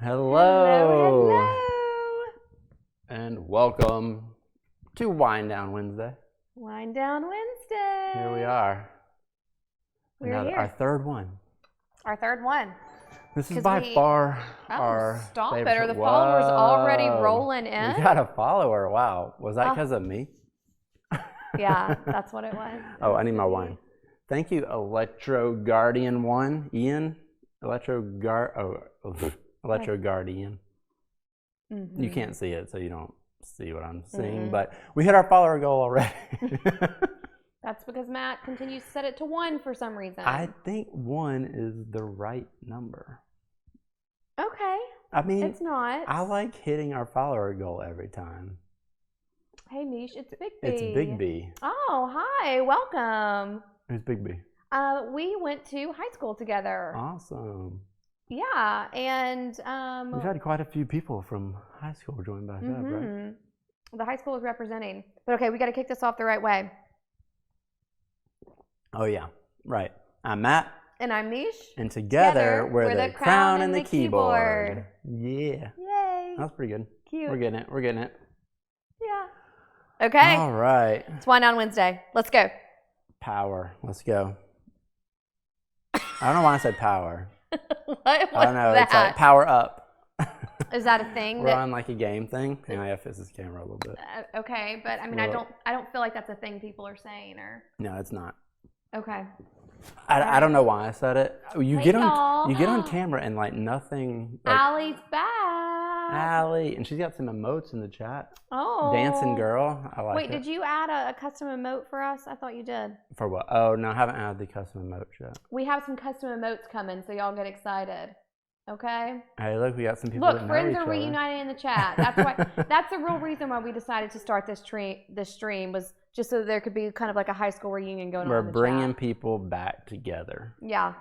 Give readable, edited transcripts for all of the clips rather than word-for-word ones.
Hello. Hello. And welcome to Wind Down Wednesday. Wind Down Wednesday. Here we are. We're here. Our third one. Our third one. This is by far our stop favorite. it. Are the followers already rolling in? We got a follower. Wow. Was that Oh. because of me? Yeah, that's what it was. Oh, I need my wine. Thank you, Electro Guardian 1. Ian? Electro Guardian. Mm-hmm. You can't see it, so you don't see what I'm seeing, but we hit our follower goal already. That's because Matt continues to set it to 1 for some reason. I think 1 is the right number. Okay. I mean, it's not. I like hitting our follower goal every time. Hey, Meesh, it's Big B. It's Big B. Oh, hi. Welcome. Who's Big B? We went to high school together. Awesome. Yeah, and we've had quite a few people from high school join back up, right? The high school is representing. But okay, we got to kick this off the right way. Oh yeah, right. I'm Matt. And I'm Meesh. And together we're the crown and the keyboard. Yeah. Yay. That's pretty good. Cute. We're getting it. We're getting it. Yeah. Okay. All right. It's Wind Down Wednesday. Let's go. Power. Let's go. I don't know why I said power. What I don't know. that? It's like power up. Is that a thing? We're on like a game thing. Hang on, I gotta fix this camera a little bit. Okay, but I mean, I don't feel like that's a thing people are saying, or. No, it's not. Okay. I don't know why I said it. You Hey, get on y'all. you get on camera and like nothing. Like, Allie's back. Allie, and she's got some emotes in the chat. Oh. Dancing girl. I like Wait, it. did you add a custom emote for us? I thought you did. For what? Oh no, I haven't added the custom emote yet. We have some custom emotes coming, so y'all get excited. Okay. Hey, look, we got some people. Look, that know friends each are other. reuniting in the chat. That's why. That's the real reason why we decided to start this stream was just so there could be kind of like a high school reunion going on. We're in the bringing chat. people back together. Yeah,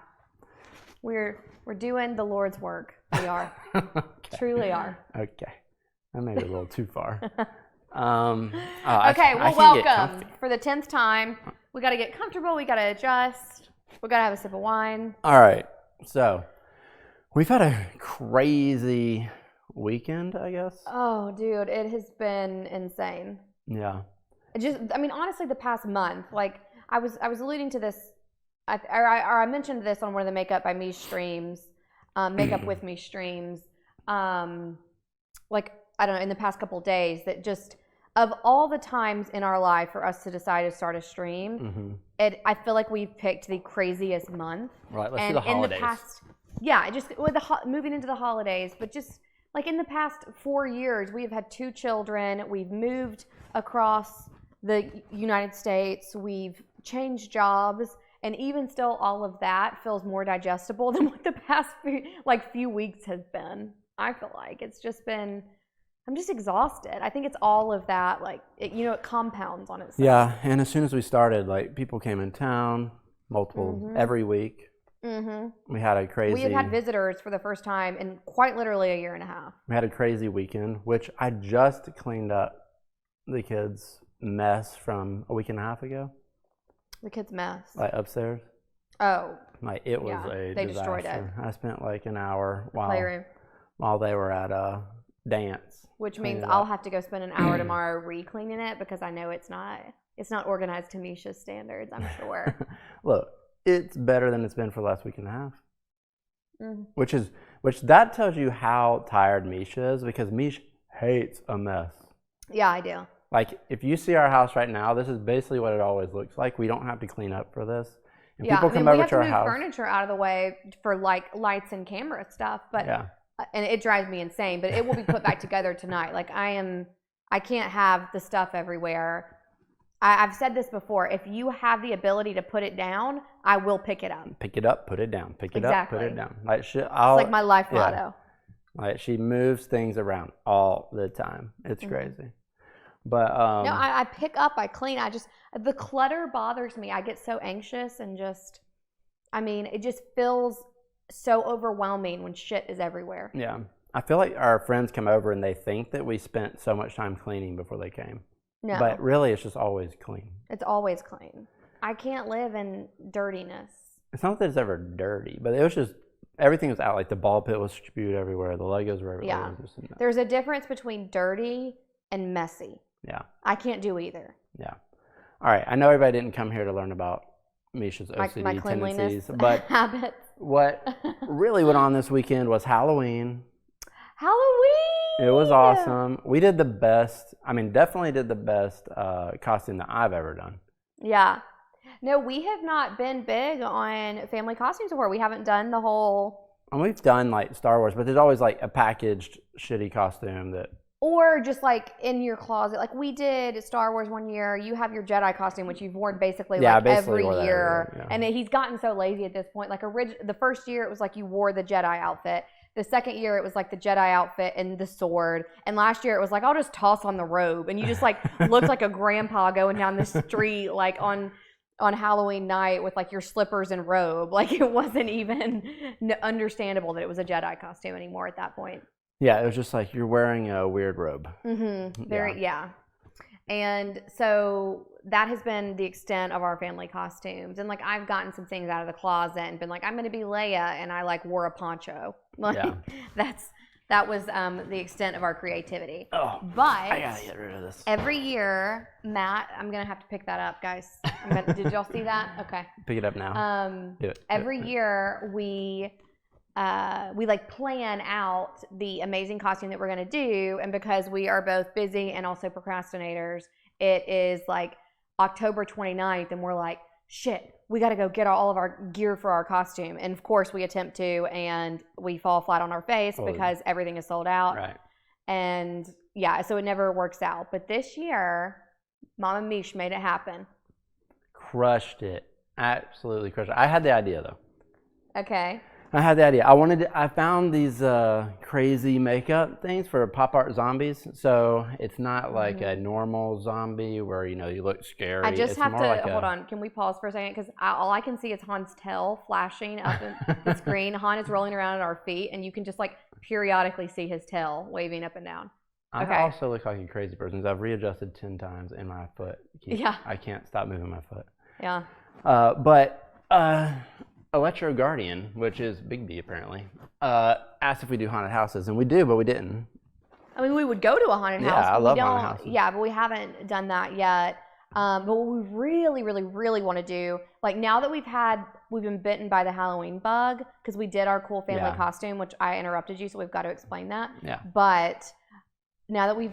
we're doing the Lord's work. We are. Okay. Truly are. Okay, that may be a little too far. Okay, I well, can't get welcome comfy. for the 10th time. We got to get comfortable. We got to adjust. We got to have a sip of wine. All right, so we've had a crazy weekend, I guess. Oh, dude, it has been insane. Yeah. I mean, honestly, the past month, like I was alluding to this, I mentioned this on one of the Makeup by Meesh streams, Makeup with Meesh streams, like, I don't know, in the past couple of days, that just, of all the times in our life for us to decide to start a stream, I feel like we've picked the craziest month. Right, let's do the holidays. In the past, yeah, just with moving into the holidays, but just like in the past 4 years, we have had 2 children, we've moved across the United States, we've changed jobs, and even still all of that feels more digestible than what the past few weeks has been. I feel like it's just been, I'm just exhausted. I think it's all of that, it compounds on itself. Yeah, and as soon as we started, like people came in town, every week. We had a crazy. We had visitors for the first time in quite literally a year and a half. We had a crazy weekend, which I just cleaned up the kids' mess from a week and a half ago. The kids' mess. Like upstairs. Oh. Like it was a they disaster. destroyed it. I spent like an hour Playroom. while they were at a dance. Which means I'll have to go spend an hour tomorrow re-cleaning it because I know it's not organized to Meesh's standards, I'm sure. Look, it's better than it's been for the last week and a half. Which that tells you how tired Meesh is, because Meesh hates a mess. Yeah, I do. Like, if you see our house right now, this is basically what it always looks like. We don't have to clean up for this. And people come over to our house. We have to move furniture out of the way for like lights and camera stuff, but and it drives me insane. But it will be put back together tonight. Like I can't have the stuff everywhere. I've said this before. If you have the ability to put it down, I will pick it up. Pick it up, put it down. Pick it up, put it down. Like it's like my life motto. Like she moves things around all the time. It's crazy. But no, I pick up, I clean. The clutter bothers me. I get so anxious and it just feels so overwhelming when shit is everywhere. Yeah. I feel like our friends come over and they think that we spent so much time cleaning before they came. No. But really, it's just always clean. It's always clean. I can't live in dirtiness. It's not that it's ever dirty, but it was just everything was out. Like the ball pit was spewed everywhere. The Legos were everywhere. Yeah. It was just a mess. There's a difference between dirty and messy. Yeah. I can't do either. Yeah. All right. I know everybody didn't come here to learn about Meesh's OCD my cleanliness tendencies, but habits. what really went on this weekend was Halloween. Halloween! It was awesome. We did the best. I mean, definitely did the best costume that I've ever done. Yeah. No, we have not been big on family costumes before. We haven't done the whole... And we've done like Star Wars, but there's always like a packaged shitty costume that... Or just like in your closet. Like we did Star Wars one year. You have your Jedi costume, which you've worn basically every year. Yeah. And he's gotten so lazy at this point. Like the first year, it was like you wore the Jedi outfit. The second year, it was like the Jedi outfit and the sword. And last year, it was like, I'll just toss on the robe. And you just like looked like a grandpa going down the street like on Halloween night with like your slippers and robe. Like it wasn't even understandable that it was a Jedi costume anymore at that point. Yeah, it was just like you're wearing a weird robe. Mm-hmm. Yeah. And so that has been the extent of our family costumes. And like I've gotten some things out of the closet and been like, I'm going to be Leia, and I like wore a poncho. Like that was the extent of our creativity. Oh, but I gotta get rid of this. Every year, Matt, I'm going to have to pick that up, guys. Did y'all see that? Okay. Pick it up now. Do it. Every year we like plan out the amazing costume that we're going to do, and because we are both busy and also procrastinators, it is like October 29th and we're like, shit, we got to go get all of our gear for our costume. And of course we attempt to, and we fall flat on our face because everything is sold out. Right. And yeah, so it never works out. But this year, Mama Meesh made it happen. Crushed it. Absolutely crushed it. I had the idea though. Okay. I had the idea. I found these crazy makeup things for pop art zombies. So it's not like a normal zombie where, you know, you look scary. I just have to, like hold on. Can we pause for a second? Because all I can see is Han's tail flashing up in the screen. Han is rolling around at our feet, and you can just like periodically see his tail waving up and down. I also look like a crazy person. I've readjusted 10 times in my foot. I can't stop moving my foot. Yeah. Electro Guardian, which is Big B apparently, asked if we do haunted houses, and we do, but we didn't. I mean, we would go to a haunted house. Yeah, I love haunted houses. Yeah, but we haven't done that yet. But what we really, really, really want to do, like now that we've been bitten by the Halloween bug, because we did our cool family costume, which I interrupted you, so we've got to explain that. Yeah. But now that we've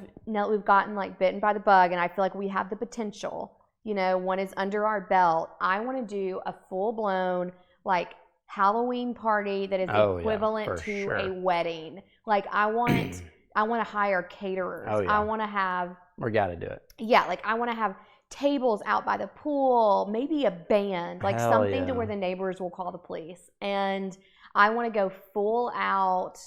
gotten like bitten by the bug, and I feel like we have the potential, you know, one is under our belt. I want to do a full blown like Halloween party that is equivalent to a wedding. Like I want to hire caterers. I want to have. We got to do it. Yeah, like I want to have tables out by the pool, maybe a band, like something to where the neighbors will call the police. And I want to go full out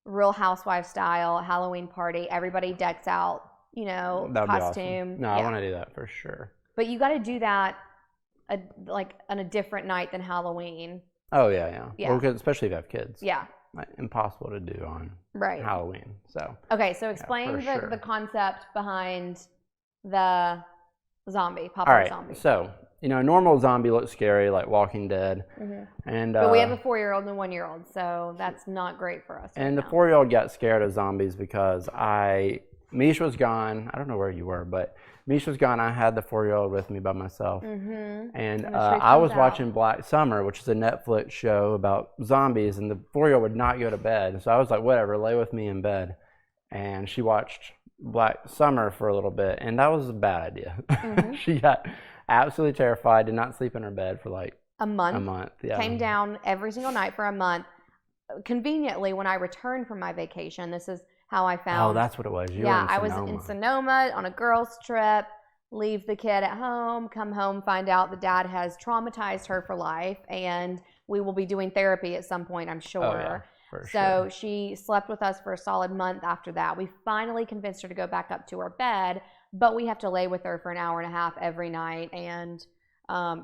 Real Housewife style Halloween party. Everybody decks out, you know, That'd costume. Be awesome. No, I want to do that for sure. But you got to do that like on a different night than Halloween. Oh yeah. Well, because especially if you have kids. Yeah. Like, impossible to do on Halloween. So. Okay, so explain the concept behind the zombie, pop-up zombie. So, you know, a normal zombie looks scary, like Walking Dead. And but we have a 4-year-old and a 1-year-old, so that's not great for us. And the 4-year-old got scared of zombies because Meesh was gone. I don't know where you were, but Meesh was gone. I had the 4-year-old with me by myself. And I was watching Black Summer, which is a Netflix show about zombies, and the 4-year-old would not go to bed. So I was like, whatever, lay with me in bed. And she watched Black Summer for a little bit, and that was a bad idea. She got absolutely terrified, did not sleep in her bed for like a month. Yeah. Came down every single night for a month. Conveniently, when I returned from my vacation, this is how I found. Oh, that's what it was. I was in Sonoma on a girls' trip. Leave the kid at home, come home, find out the dad has traumatized her for life, and we will be doing therapy at some point, I'm sure. Oh, yeah, for so sure. She slept with us for a solid month after that. We finally convinced her to go back up to her bed, but we have to lay with her for an hour and a half every night, and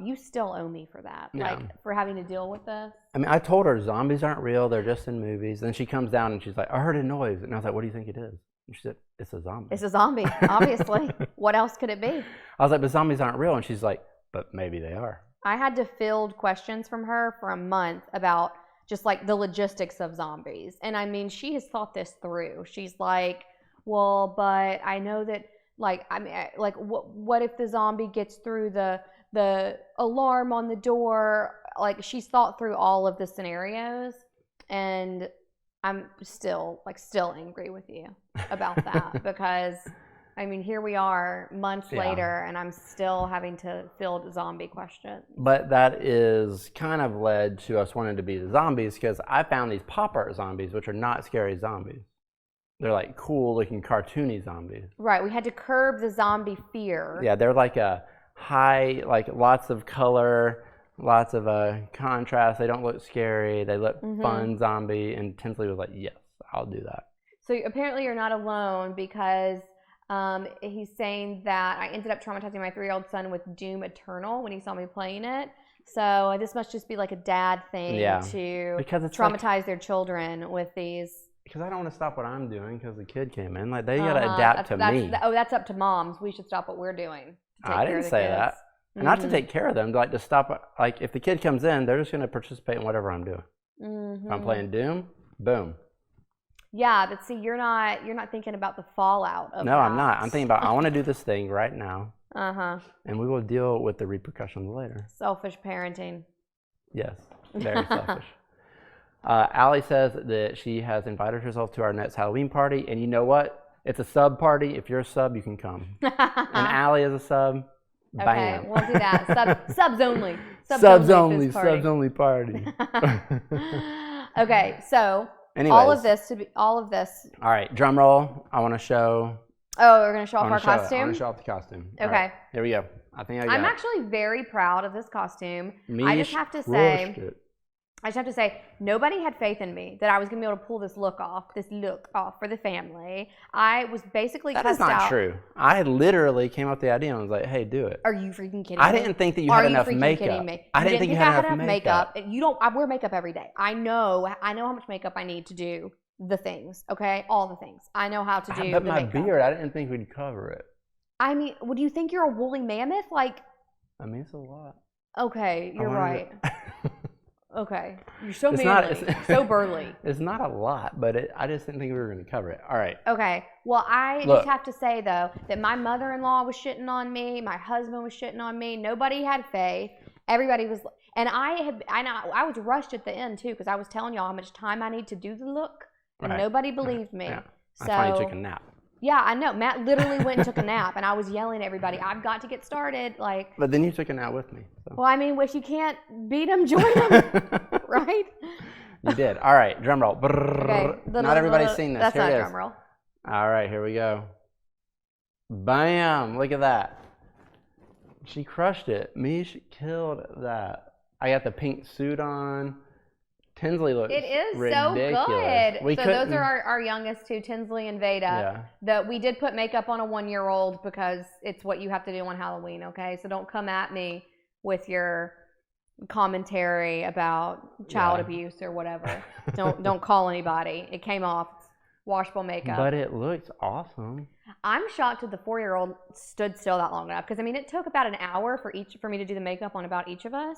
you still owe me for that, like for having to deal with this. I mean, I told her zombies aren't real; they're just in movies. Then she comes down and she's like, "I heard a noise," and I was like, "What do you think it is?" And she said, "It's a zombie." It's a zombie, obviously. What else could it be? I was like, "But zombies aren't real," and she's like, "But maybe they are." I had to field questions from her for a month about just like the logistics of zombies. And I mean, she has thought this through. She's like, well, but I know that, like, I mean, like, what if the zombie gets through the alarm on the door? Like, she's thought through all of the scenarios, and I'm still angry with you about that because, I mean, here we are months later, and I'm still having to field zombie questions. But that is kind of led to us wanting to be the zombies, because I found these pop art zombies, which are not scary zombies. They're like cool looking cartoony zombies. Right, we had to curb the zombie fear. Yeah, they're like a high, like lots of color, lots of contrast. They don't look scary. They look fun zombie. And Tinsley was like, yes, I'll do that. So apparently you're not alone, because he's saying that I ended up traumatizing my 3-year-old son with Doom Eternal when he saw me playing it. So this must just be like a dad thing to traumatize their children with these. Because I don't want to stop what I'm doing because the kid came in. Like, they got to adapt to me. That's up to moms. We should stop what we're doing. I didn't say that. Not to take care of them, like to stop. Like, if the kid comes in, they're just going to participate in whatever I'm doing. If I'm playing Doom, boom. Yeah, but see, you're not thinking about the fallout of that. No, I'm not. I'm thinking about, I want to do this thing right now. And we will deal with the repercussions later. Selfish parenting. Yes, very selfish. Allie says that she has invited herself to our next Halloween party, and you know what? It's a sub party. If you're a sub, you can come. And Allie is a sub. Bam. Okay, we'll do that. Subs only. Subs only party. Okay, so anyways, all of this. All right, drum roll. I want to show. Oh, we're gonna show off our costume. I want to show off the costume. Okay. Right, here we go. I'm actually very proud of this costume. I just have to say, nobody had faith in me that I was going to be able to pull this look off for the family. I was basically cussed out. That is not true. I literally came up with the idea and was like, hey, do it. Are you freaking kidding me? I didn't think that you had enough makeup. Kidding me? I didn't think you had enough makeup. I wear makeup every day. I know how much makeup I need to do the things, okay? All the things. I know how to do but my beard, I didn't think we'd cover it. I mean, would you think you're a woolly mammoth? Like, I mean, it's a lot. Okay, you're right. Okay, you're so manly, so burly. It's not a lot, but I just didn't think we were going to cover it. All right. Okay. Well, just have to say though that my mother-in-law was shitting on me. My husband was shitting on me. Nobody had faith. Everybody was, and I was rushed at the end too because I was telling y'all how much time I need to do the look, and nobody believed me. Yeah. That's why you took a nap. Yeah, I know. Matt literally went and took a nap, and I was yelling at everybody, I've got to get started. Like. But then you took a nap with me. So. Well, I mean, if you can't beat them, join them, right? You did. All right, drum roll. Okay. Not everybody's seen this. That's here not it a is. drum roll. All right, here we go. Bam! Look at that. She crushed it. Meesh killed that. I got the pink suit on. Tinsley looks ridiculous. So good. So those are our youngest two, Tinsley and Veda. Yeah. That we did put makeup on a 1-year-old because it's what you have to do on Halloween, okay? So don't come at me with your commentary about child abuse or whatever. Don't call anybody. It came off. It's washable makeup. But it looks awesome. I'm shocked that the 4-year-old stood still that long enough because I mean it took about an hour for me to do the makeup on about each of us.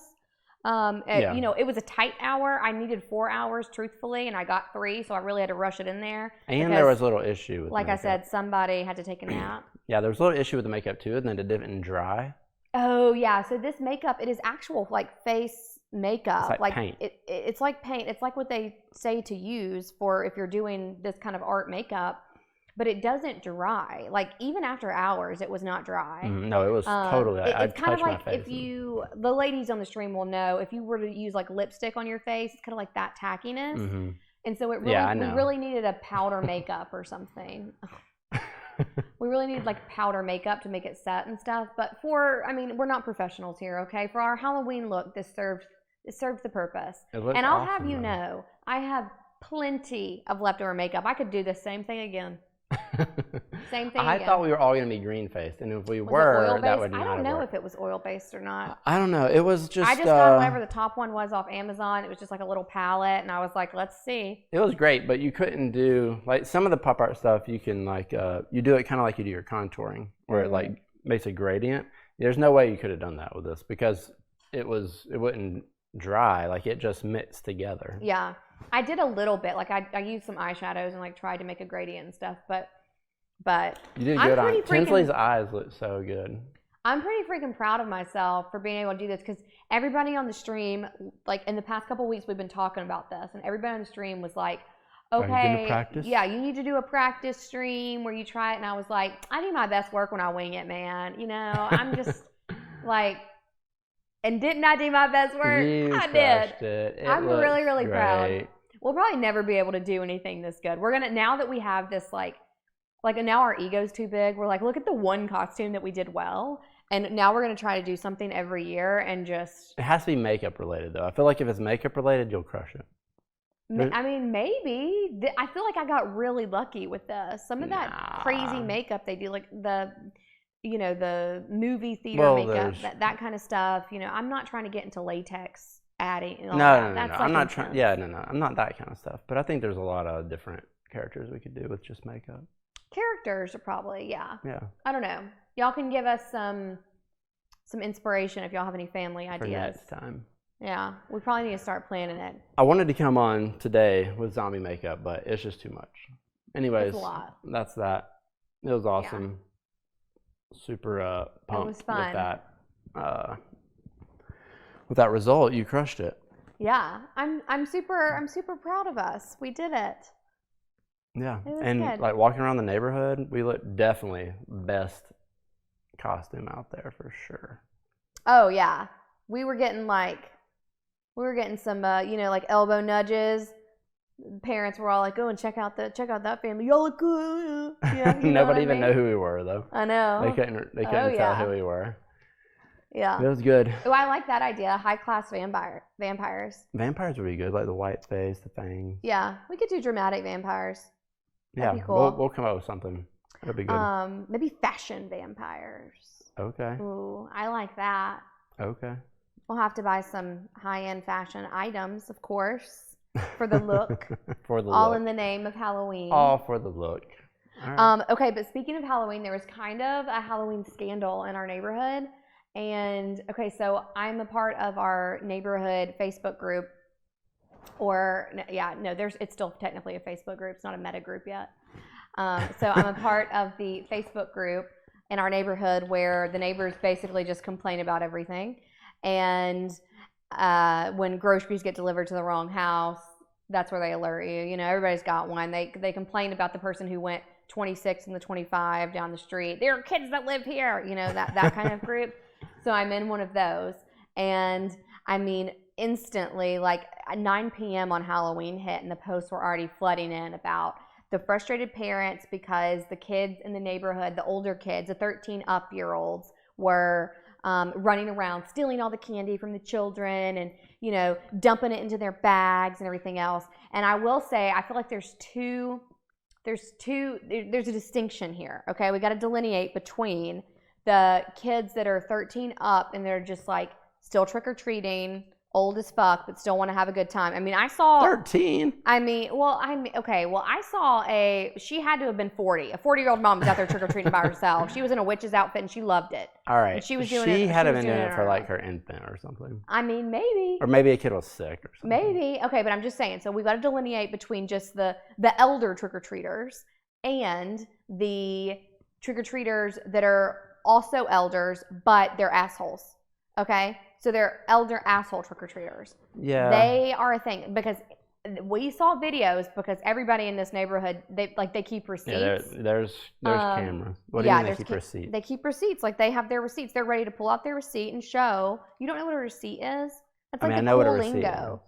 You know, it was a tight hour. I needed 4 hours, truthfully, and I got 3, so I really had to rush it in there. And there was a little issue with like the I said, somebody had to take a nap. Yeah, there was a little issue with the makeup too, and then it didn't dry. Oh yeah, so this makeup, it is actual like face makeup. It's like paint. It's like paint. It's like what they say to use for if you're doing this kind of art makeup. But it doesn't dry. Like even after hours, it was not dry. No, it was totally. It's kind of like if the ladies on the stream will know, if you were to use like lipstick on your face, it's kind of like that tackiness. And so we really needed a powder makeup or something. We really needed like powder makeup to make it set and stuff. But we're not professionals here, okay? For our Halloween look, this served the purpose. And I'll have you know, I have plenty of leftover makeup. I could do the same thing again. Same thing. I thought we were all going to be green faced, and if we were, that would not have I don't know worked. if it was oil based or not. I don't know. It was just. I just got whatever the top one was off Amazon. It was just like a little palette, and I was like, let's see. It was great, but you couldn't do like some of the pop art stuff. You can like you do it kind of like you do your contouring, where it like makes a gradient. There's no way you could have done that with this because it wouldn't dry. Like it just mixed together. Yeah. I did a little bit. Like I used some eyeshadows and like tried to make a gradient and stuff, but you did good on Tinsley's eyes look so good. I'm pretty freaking proud of myself for being able to do this because everybody on the stream, like in the past couple of weeks, we've been talking about this, and everybody on the stream was like, okay, yeah, you need to do a practice stream where you try it. And I was like, I do my best work when I wing it, man. You know, I'm just like, and didn't I do my best work? I did. I'm really, really proud. We'll probably never be able to do anything this good. We're gonna, now that we have this like now our ego's too big. We're like, look at the one costume that we did well. And now we're gonna try to do something every year and just. It has to be makeup related though. I feel like if it's makeup related, you'll crush it. I mean, maybe. I feel like I got really lucky with this. Some of that crazy makeup they do, like the movie theater makeup, that kind of stuff. You know, I'm not trying to get into latex adding. And all that. No. I'm not trying. Yeah, no. I'm not that kind of stuff. But I think there's a lot of different characters we could do with just makeup. Characters are probably, yeah. Yeah. I don't know. Y'all can give us some inspiration if y'all have any family ideas. For next time. Yeah, we probably need to start planning it. I wanted to come on today with zombie makeup, but it's just too much. Anyways, that's that. It was awesome. Yeah. Super pumped with that. With that result, you crushed it. Yeah, I'm super proud of us. We did it. Yeah, and good. Like walking around the neighborhood, we looked definitely best costume out there for sure. Oh yeah, we were getting some like elbow nudges. Parents were all like, "Go and check out that family. Y'all look good." Yeah, nobody even knew who we were though. I know. They couldn't tell who we were. Yeah. It was good. Oh, I like that idea. High class vampires. Vampires would be good, like the white face, the fangs. Yeah, we could do dramatic vampires. That'd be cool. We'll come up with something. That'd be good. Maybe fashion vampires. Okay. Ooh, I like that. Okay. We'll have to buy some high-end fashion items, of course, for the look. All in the name of Halloween. All for the look. All right. Okay, but speaking of Halloween, there was kind of a Halloween scandal in our neighborhood. And, okay, so I'm a part of our neighborhood Facebook group. It's still technically a Facebook group. It's not a meta group yet. So I'm a part of the Facebook group in our neighborhood where the neighbors basically just complain about everything. And when groceries get delivered to the wrong house, that's where they alert you. You know, everybody's got one. They complain about the person who went 26 and the 25 down the street. There are kids that live here. You know, that kind of group. So I'm in one of those. And I mean, instantly, like 9 p.m. on Halloween hit and the posts were already flooding in about the frustrated parents because the kids in the neighborhood, the older kids, the 13-up-year-olds were running around stealing all the candy from the children and, you know, dumping it into their bags and everything else. And I will say, I feel like there's a distinction here, okay? We got to delineate between the kids that are 13 up and they're just like still trick-or-treating, old as fuck, but still want to have a good time. I mean, I saw 13. I saw she had to have been 40. A 40-year-old mom was out there trick-or-treating by herself. She was in a witch's outfit and she loved it. All right. And she was doing it. She had been doing it for like her infant or something. I mean, maybe. Or maybe a kid was sick or something. Maybe. Okay, but I'm just saying. So we got to delineate between just the elder trick-or-treaters and the trick-or-treaters that are also elders, but they're assholes. Okay? So they're elder asshole trick-or-treaters. Yeah. They are a thing because we saw videos because everybody in this neighborhood, they keep receipts. Yeah, there's cameras. What do you mean they keep receipts? They keep receipts. Like they have their receipts. They're ready to pull out their receipt and show. You don't know what a receipt is? That's like the cool lingo.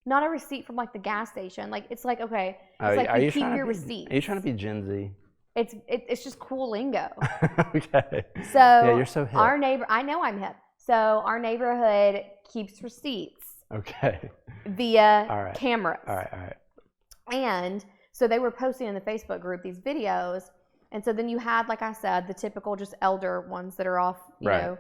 Not a receipt from like the gas station. Like it's like, okay. It's like you keep your receipts. Are you trying to be Gen Z? It's just cool lingo. Okay. So yeah, you're so hip. Our neighbor, I know I'm hip. So our neighborhood keeps receipts. Okay. Via cameras. All right. And so they were posting in the Facebook group these videos. And so then you had, like I said, the typical just elder ones that are off, you know,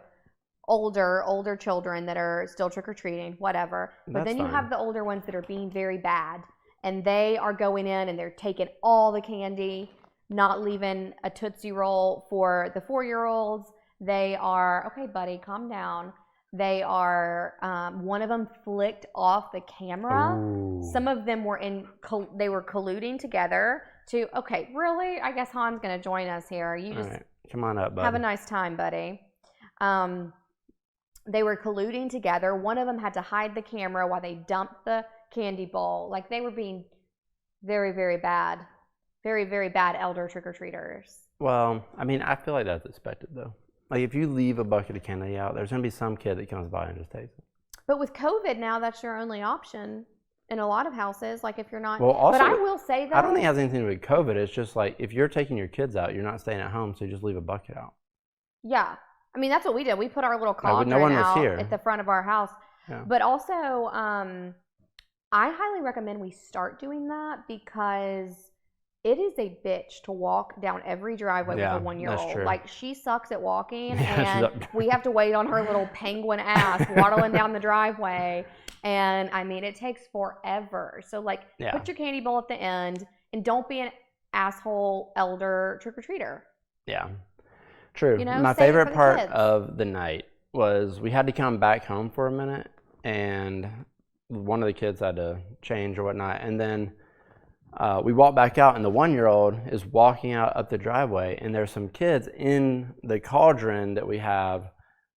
older children that are still trick-or-treating, whatever. But then you have the older ones that are being very bad. And they are going in and they're taking all the candy, not leaving a Tootsie Roll for the 4-year-olds. They are, okay, buddy, calm down. They are, one of them flicked off the camera. Ooh. Some of them were they were colluding together to, okay, really? I guess Han's going to join us here. You just right. Come on up, buddy. Have a nice time, buddy. They were colluding together. One of them had to hide the camera while they dumped the candy bowl. Like, they were being very, very bad. Very, very bad elder trick-or-treaters. Well, I mean, I feel like that's expected, though. Like, if you leave a bucket of candy out, there's going to be some kid that comes by and just takes it. But with COVID now, that's your only option in a lot of houses. Like, if you're not... Well, also, but I will say, though... I don't think it has anything to do with COVID. It's just like, if you're taking your kids out, you're not staying at home, so you just leave a bucket out. Yeah. I mean, that's what we did. We put our little cauldron no one was out here. at the front of our house. Yeah. But also, I highly recommend we start doing that because it is a bitch to walk down every driveway with a 1-year-old. Like, she sucks at walking, and we have to wait on her little penguin ass waddling down the driveway. And, I mean, it takes forever. So, like, put your candy bowl at the end, and don't be an asshole elder trick-or-treater. Yeah. True. You know, my favorite part of the night was we had to come back home for a minute, and one of the kids had to change or whatnot, and then we walked back out, and the 1-year-old is walking out up the driveway, and there's some kids in the cauldron that we have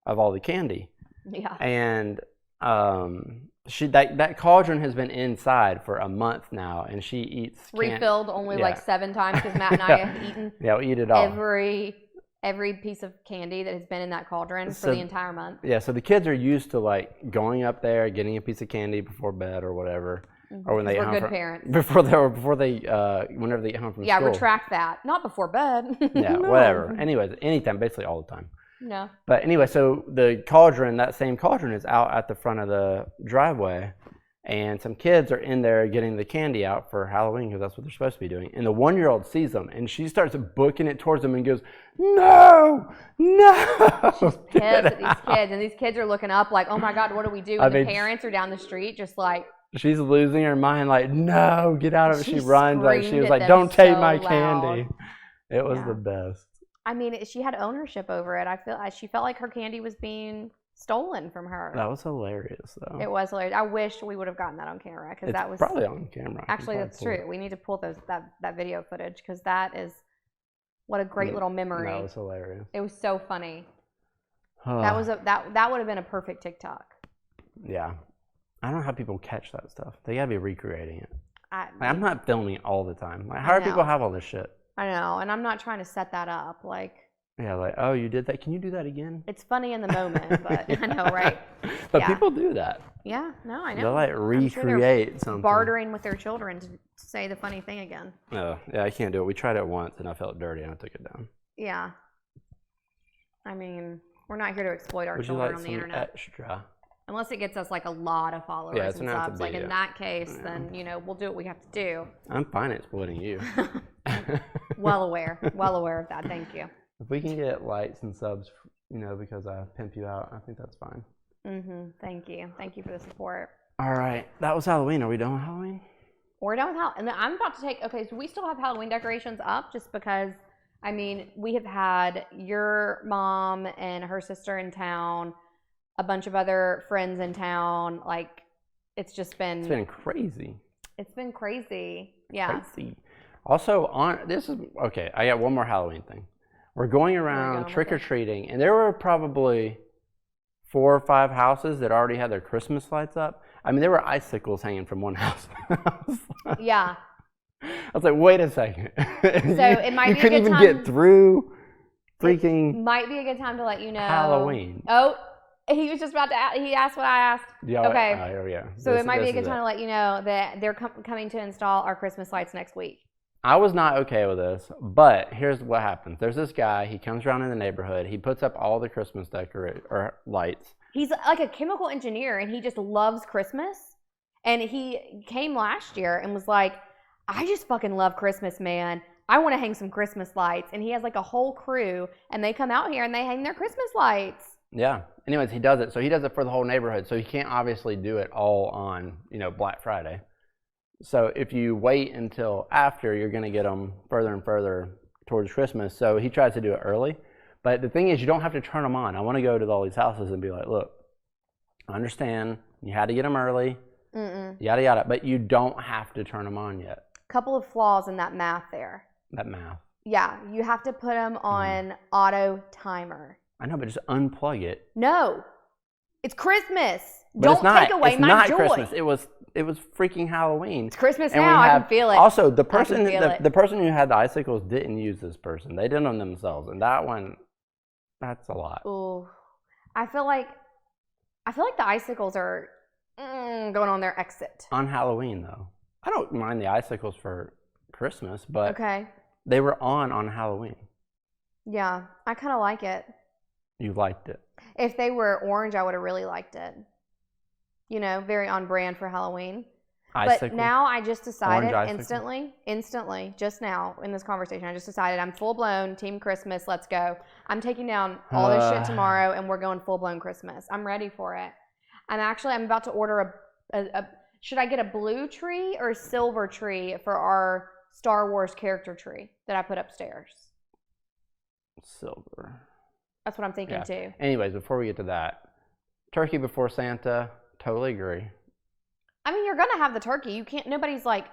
of all the candy. Yeah. And that cauldron has been inside for a month now, and she eats refilled only like 7 times because Matt and I have eaten. Yeah, we eat it all. Every piece of candy that has been in that cauldron for the entire month. Yeah, so the kids are used to like going up there, getting a piece of candy before bed or whatever, or when they we're good parents. Whenever they get home from school. Yeah, retract that. Not before bed. Yeah, No. Whatever. Anyways, anytime, basically all the time. No. But anyway, so the cauldron, that same cauldron, is out at the front of the driveway, and some kids are in there getting the candy out for Halloween because that's what they're supposed to be doing. And the 1-year-old sees them, and she starts booking it towards them and goes, "No, no!" She's pissed at these kids, and these kids are looking up like, "Oh my God, what do we do?" And the parents are down the street just like. She's losing her mind, like, "No, get out of it!" She runs, like she was like, "Don't take my candy." It was the best. I mean, she had ownership over it. She felt like her candy was being stolen from her. That was hilarious, though. It was hilarious. I wish we would have gotten that on camera because that was probably on camera. Actually, that's true. We need to pull that video footage because that is what a great little memory. That was hilarious. It was so funny. That would have been a perfect TikTok. Yeah, I don't know how people catch that stuff. They gotta be recreating it. I'm not filming all the time. Like, how do people have all this shit? I know, and I'm not trying to set that up. Like. Yeah, like, oh, you did that? Can you do that again? It's funny in the moment, but I know, right? But people do that. Yeah, no, I know. They'll like recreate something. Bartering with their children to say the funny thing again. Oh, yeah, I can't do it. We tried it once, and I felt dirty, and I took it down. Yeah. I mean, we're not here to exploit our children on the internet. Extra? Unless it gets us like a lot of followers and subs. Like in that case, then we'll do what we have to do. I'm fine exploiting you. Well aware of that. Thank you. If we can get likes and subs, because I pimp you out, I think that's fine. Thank you. Thank you for the support. All right. That was Halloween. Are we done with Halloween? We're done with Halloween. And I'm about to so we still have Halloween decorations up just because, I mean, we have had your mom and her sister in town, a bunch of other friends in town. Like, it's just been... It's been crazy. It's been crazy. Yeah. Crazy. Also, I got one more Halloween thing. We're going around trick-or-treating, and there were probably 4 or 5 houses that already had their Christmas lights up. I mean, there were icicles hanging from one house. Yeah. I was like, wait a second. So it might be a good time. You couldn't even get through freaking... Might be a good time to let you know. Halloween. Oh, he was just about to ask. He asked what I asked. Yeah, okay. Yeah. So it might be a good time to let you know that they're coming to install our Christmas lights next week. I was not okay with this, but here's what happens. There's this guy, he comes around in the neighborhood, he puts up all the Christmas lights. He's like a chemical engineer, and he just loves Christmas. And he came last year and was like, I just fucking love Christmas, man. I want to hang some Christmas lights. And he has like a whole crew, and they come out here and they hang their Christmas lights. Yeah. Anyways, he does it. So he does it for the whole neighborhood. So he can't obviously do it all on, Black Friday. So if you wait until after, you're going to get them further and further towards Christmas. So he tries to do it early. But the thing is, you don't have to turn them on. I want to go to all these houses and be like, look, I understand. You had to get them early. Yada, yada. But you don't have to turn them on yet. Couple of flaws in that math there. That math. Yeah, you have to put them on auto timer. I know, but just unplug it. No. It's Christmas. But Don't it's not, take away my joy. Christmas. It was freaking Halloween. It's Christmas now. I can feel it. Also, the person who had the icicles didn't use this person. They did them themselves, and that one, that's a lot. Ooh, I feel like the icicles are going on their exit. On Halloween, though, I don't mind the icicles for Christmas, but okay, they were on Halloween. Yeah, I kind of like it. You liked it. If they were orange, I would have really liked it. You know, very on brand for Halloween. Icicle. But now I just decided instantly, just now in this conversation, I just decided I'm full-blown Team Christmas. Let's go. I'm taking down all this shit tomorrow, and we're going full-blown Christmas. I'm ready for it. I'm about to order a should I get a blue tree or a silver tree for our Star Wars character tree that I put upstairs? Silver. That's what I'm thinking too. Anyways, before we get to that, turkey before Santa, totally agree. I mean, you're gonna have the turkey. You can't. Nobody's like.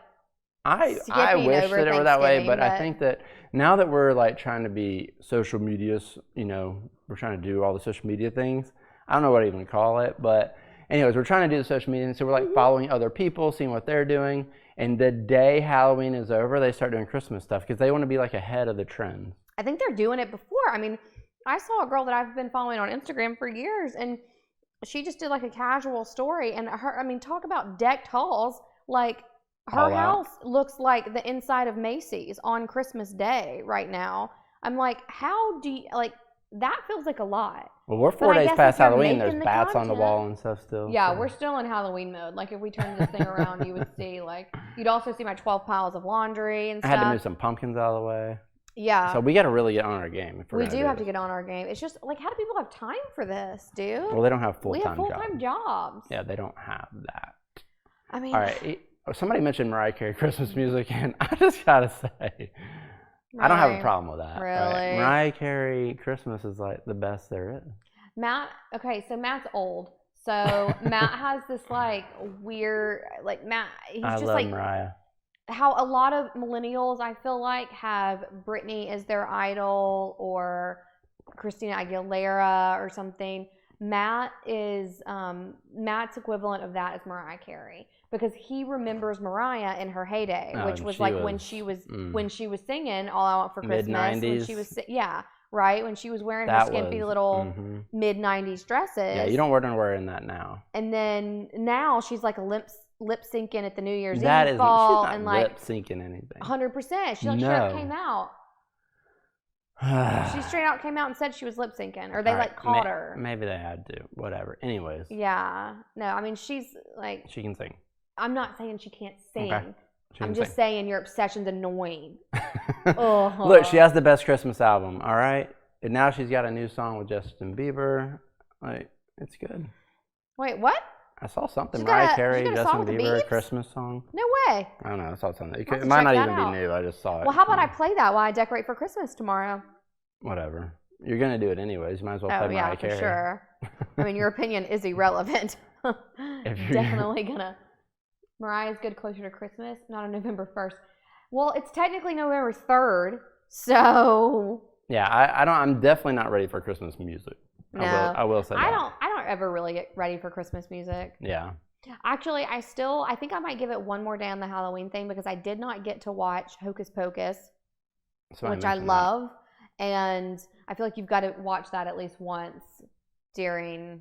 I wish that it were that way, but I think that now that we're like trying to be social media, you know, we're trying to do all the social media things. I don't know what to even call it, but anyways, we're trying to do the social media, and so we're like following other people, seeing what they're doing. And the day Halloween is over, they start doing Christmas stuff because they want to be like ahead of the trends. I think they're doing it before. I mean, I saw a girl that I've been following on Instagram for years, and she just did like a casual story, and talk about decked halls. Like her house looks like the inside of Macy's on Christmas Day right now. I'm like, how do you, like, that feels like a lot. Well, we're 4 days past Halloween. There's bats on the wall and stuff still. Yeah, so we're still in Halloween mode. Like if we turned this thing around, you would see you'd also see my 12 piles of laundry and stuff. I had to move some pumpkins out of the way. Yeah. So we got to really get on our game. We do have to get on our game. It's just like, how do people have time for this, dude? Well, they don't have full-time jobs. We have full-time jobs. Yeah, they don't have that. I mean. All right. Somebody mentioned Mariah Carey Christmas music, and I just got to say, really? I don't have a problem with that. Really? Right? Mariah Carey Christmas is like the best there is. So Matt's old. So Matt has this like weird, like Matt, he's just like. I love Mariah. How a lot of millennials, I feel like, have Britney as their idol or Christina Aguilera or something. Matt's equivalent of that is Mariah Carey, because he remembers Mariah in her heyday, which was like when she was singing "All I Want for Christmas." Mid-90s. When she was right when she was wearing her skimpy little mid-90s dresses. Yeah, you don't wear in that now. And then now she's like a lip syncing at the New Year's Eve ball, and like lip syncing anything. 100%. She straight up came out. She straight out came out and said she was lip syncing, or they caught her. Maybe they had to. Whatever. Anyways. Yeah. No, I mean she's like. She can sing. I'm not saying she can't sing. Okay. I'm just saying your obsession's annoying. Look, she has the best Christmas album. All right, and now she's got a new song with Justin Bieber. Like, it's good. Wait, what? I saw something. Mariah Carey, Justin Bieber, Christmas song. No way. I don't know. I saw something. It might not even be new. I just saw it. Well, how about I play that while I decorate for Christmas tomorrow? Whatever. You're going to do it anyways. You might as well play Mariah Carey. For sure. I mean, your opinion is irrelevant. Definitely going to. Mariah's good closer to Christmas, not on November 1st. Well, it's technically November 3rd, so. Yeah, I'm definitely not ready for Christmas music. No, I will say that. I don't ever really get ready for Christmas music. Yeah. Actually, I think I might give it one more day on the Halloween thing, because I did not get to watch Hocus Pocus, which I love, and I feel like you've got to watch that at least once during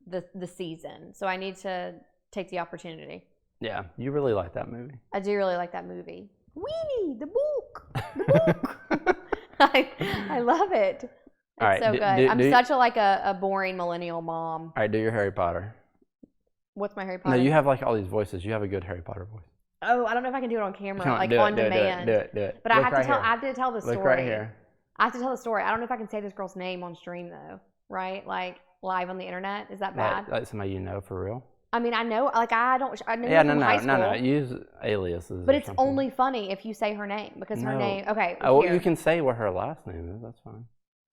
the season. So I need to take the opportunity. Yeah, you really like that movie. I do really like that movie. Weenie, the book. I love it. It's so good. I'm such a boring millennial mom. All right, do your Harry Potter. What's my Harry Potter? No, you have like all these voices. You have a good Harry Potter voice. Oh, I don't know if I can do it on camera, on demand. Do it. But I have to tell the story. Look right here. I have to tell the story. I don't know if I can say this girl's name on stream though, right? Like live on the internet. Is that bad? Like somebody you know for real? I mean, I know. Like I know. Yeah, from high school. No. Use aliases. But it's only funny if you say her name, because her name. Okay. Oh, you can say what her last name is. That's fine.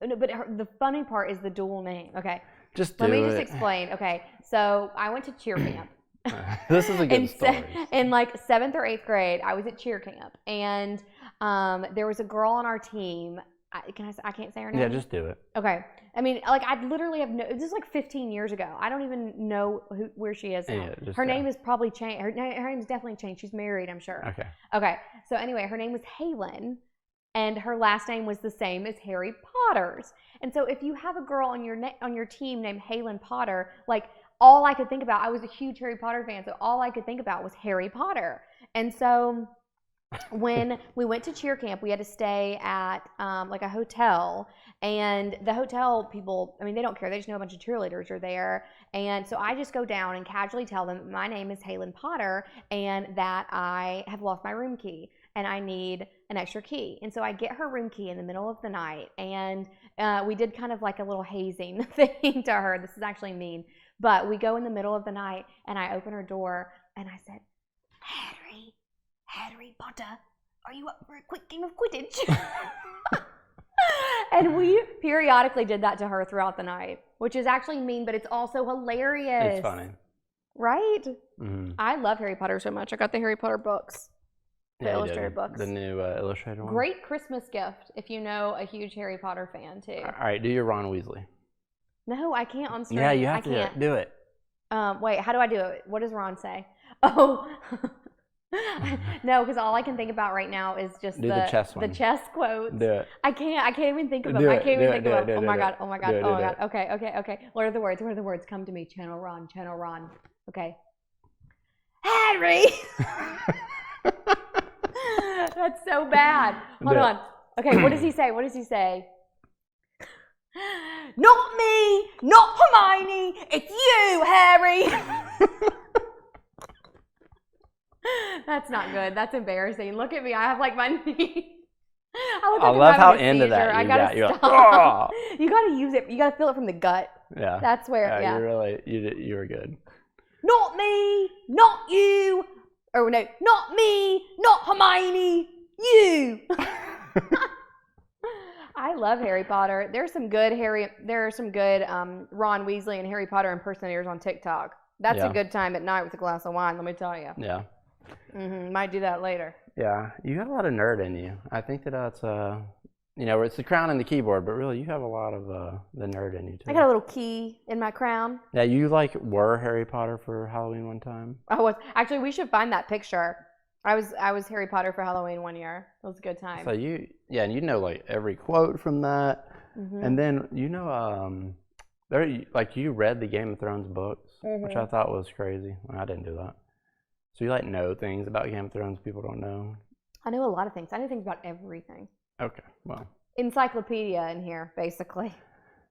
No, but the funny part is the dual name. Okay. Just do Let me it. just explain. Okay, so I went to cheer camp. This is a good story. In like 7th or 8th grade, I was at cheer camp, and there was a girl on our team. I can't say her name. Yeah, just do it. Okay. I mean, like, I literally have no. This is like 15 years ago. I don't even know where she is now. Yeah, her name is probably changed. Her name's definitely changed. She's married, I'm sure. Okay. Okay. So anyway, her name was Halen, and her last name was the same as Harry Potter's. And so if you have a girl on your team named Halen Potter, like, all I could think about, I was a huge Harry Potter fan, so all I could think about was Harry Potter. And so when we went to cheer camp, we had to stay at like a hotel, and the hotel people, I mean, they don't care. They just know a bunch of cheerleaders are there. And so I just go down and casually tell them my name is Halen Potter and that I have lost my room key and I need an extra key. And so I get her room key in the middle of the night, and we did kind of like a little hazing thing to her. This is actually mean. But we go in the middle of the night, and I open her door, and I said, Harry Potter, are you up for a quick game of Quidditch? And we periodically did that to her throughout the night, which is actually mean, but it's also hilarious. It's funny. Right? Mm-hmm. I love Harry Potter so much. I got the Harry Potter books, the illustrated books. The new illustrated one. Great Christmas gift if you know a huge Harry Potter fan, too. All right, do your Ron Weasley. No, I can't on screen. Yeah, you have to do it. Wait, how do I do it? What does Ron say? Oh, no, because all I can think about right now is just the chess one. The chess quotes. Do it. I can't even think of them. I can't even think of them. Oh my god. Oh my god. Okay. What are the words? Come to me. Channel Ron. Okay. Harry. That's so bad. Hold on. Okay, what does he say? Not me, not Hermione, it's you, Harry. That's not good. That's embarrassing. Look at me. I have like my knee. I love how into that I gotta got. stop. You gotta use it. You gotta feel it from the gut. Yeah. That's where. Yeah. You were good. Not me, not you. Or no, not me, not Hermione, you. I love Harry Potter. There are some good Ron Weasley and Harry Potter impersonators on TikTok. That's a good time at night with a glass of wine, let me tell you. Yeah. Might do that later. Yeah, you have a lot of nerd in you. I think that's it's the crown and the keyboard, but really you have a lot of the nerd in you too. I got a little key in my crown. Yeah, you were Harry Potter for Halloween one time. I was. Actually, we should find that picture. I was Harry Potter for Halloween one year. It was a good time. So and you know like every quote from that, and then you read the Game of Thrones books, which I thought was crazy. Well, I didn't do that. So you know things about Game of Thrones people don't know. I know a lot of things. I know things about everything. Okay, well. Encyclopedia in here, basically.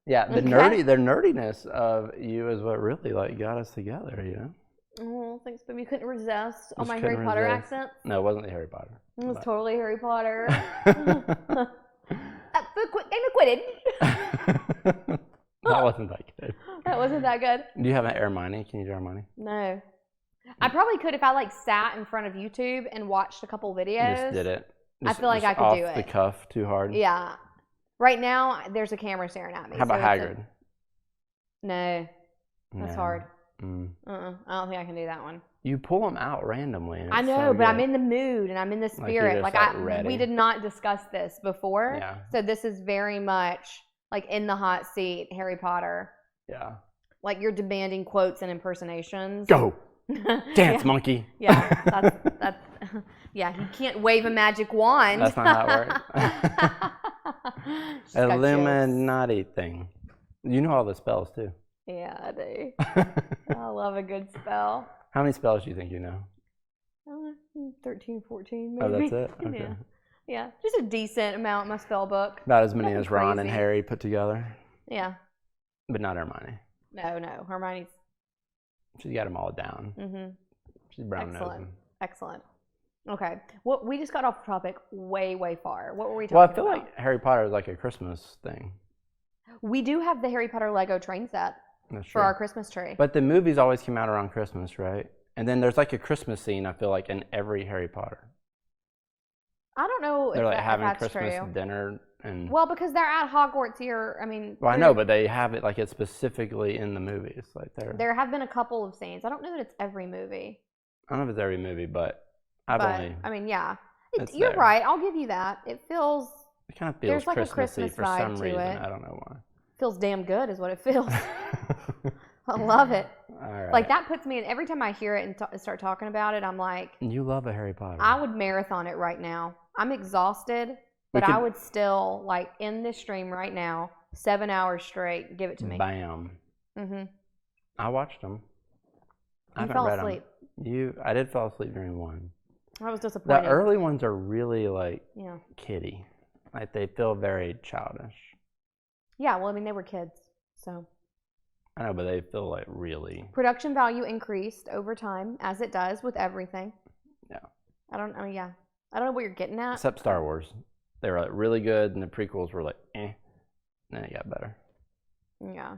Yeah, the nerdiness of you is what really got us together, you know. Oh, thanks, baby. You couldn't resist on my Harry Potter accent? No, it wasn't the Harry Potter. It was totally Harry Potter. The quick game of Quidditch. That wasn't that good. That wasn't that good. Do you have an Hermione? Can you do Hermione? No. I probably could if I sat in front of YouTube and watched a couple videos. You just did it. I feel like I could do it. Off the cuff too hard? Yeah. Right now, there's a camera staring at me. How about Hagrid? No. That's hard. I don't think I can do that one. You pull them out randomly. I know, but I'm in the mood and I'm in the spirit. Ready. We did not discuss this before. Yeah. So this is very much in the hot seat, Harry Potter. Yeah. You're demanding quotes and impersonations. Go. Dance, monkey. Yeah. That's yeah, you can't wave a magic wand. That's not how it works. Illuminati thing. You know all the spells too. Yeah, I do. I love a good spell. How many spells do you think you know? 13, 14 maybe. Oh, that's it? Okay. Yeah, just a decent amount in my spell book. About as many Nothing as Ron crazy. and Harry put together. Yeah. But not Hermione. No. Hermione's... She's got them all down. Mm-hmm. She's brown nosing. Excellent. Okay. We just got off topic way, way far. What were we talking about? about? Well, I feel like Harry Potter is like a Christmas thing. We do have the Harry Potter Lego train set for our Christmas tree. But the movies always came out around Christmas, right? And then there's a Christmas scene, I feel like, in every Harry Potter. I don't know They're like if having that's Christmas true. dinner and. Well, because they're at Hogwarts here. I mean, Well, I know, but they have it like it's specifically in the movies. Like there have been a couple of scenes. I don't know that it's every movie. I don't know if it's every movie, but I mean, yeah, you're there. right. I'll give you that. It feels. It kind of feels there's like a Christmassy Christmas for vibe some to reason. it. I don't know why. Feels damn good, is what it feels. I love it. All right. Like that puts me in. Every time I hear it and start talking about it, I'm like, you love a Harry Potter. I would marathon it right now. I'm exhausted, but I would still like end this stream right now, 7 hours straight. Give it to me. Bam. I watched them. I fell asleep. I did fall asleep during one. I was disappointed. The early ones are really like yeah. kiddie. Like they feel very childish. Yeah, well, I mean, they were kids, so. I know, but they feel like really. Production value increased over time, as it does with everything. Yeah. I don't know what you're getting at. Except Star Wars. They were like really good, and the prequels were like eh. Then it got better. Yeah.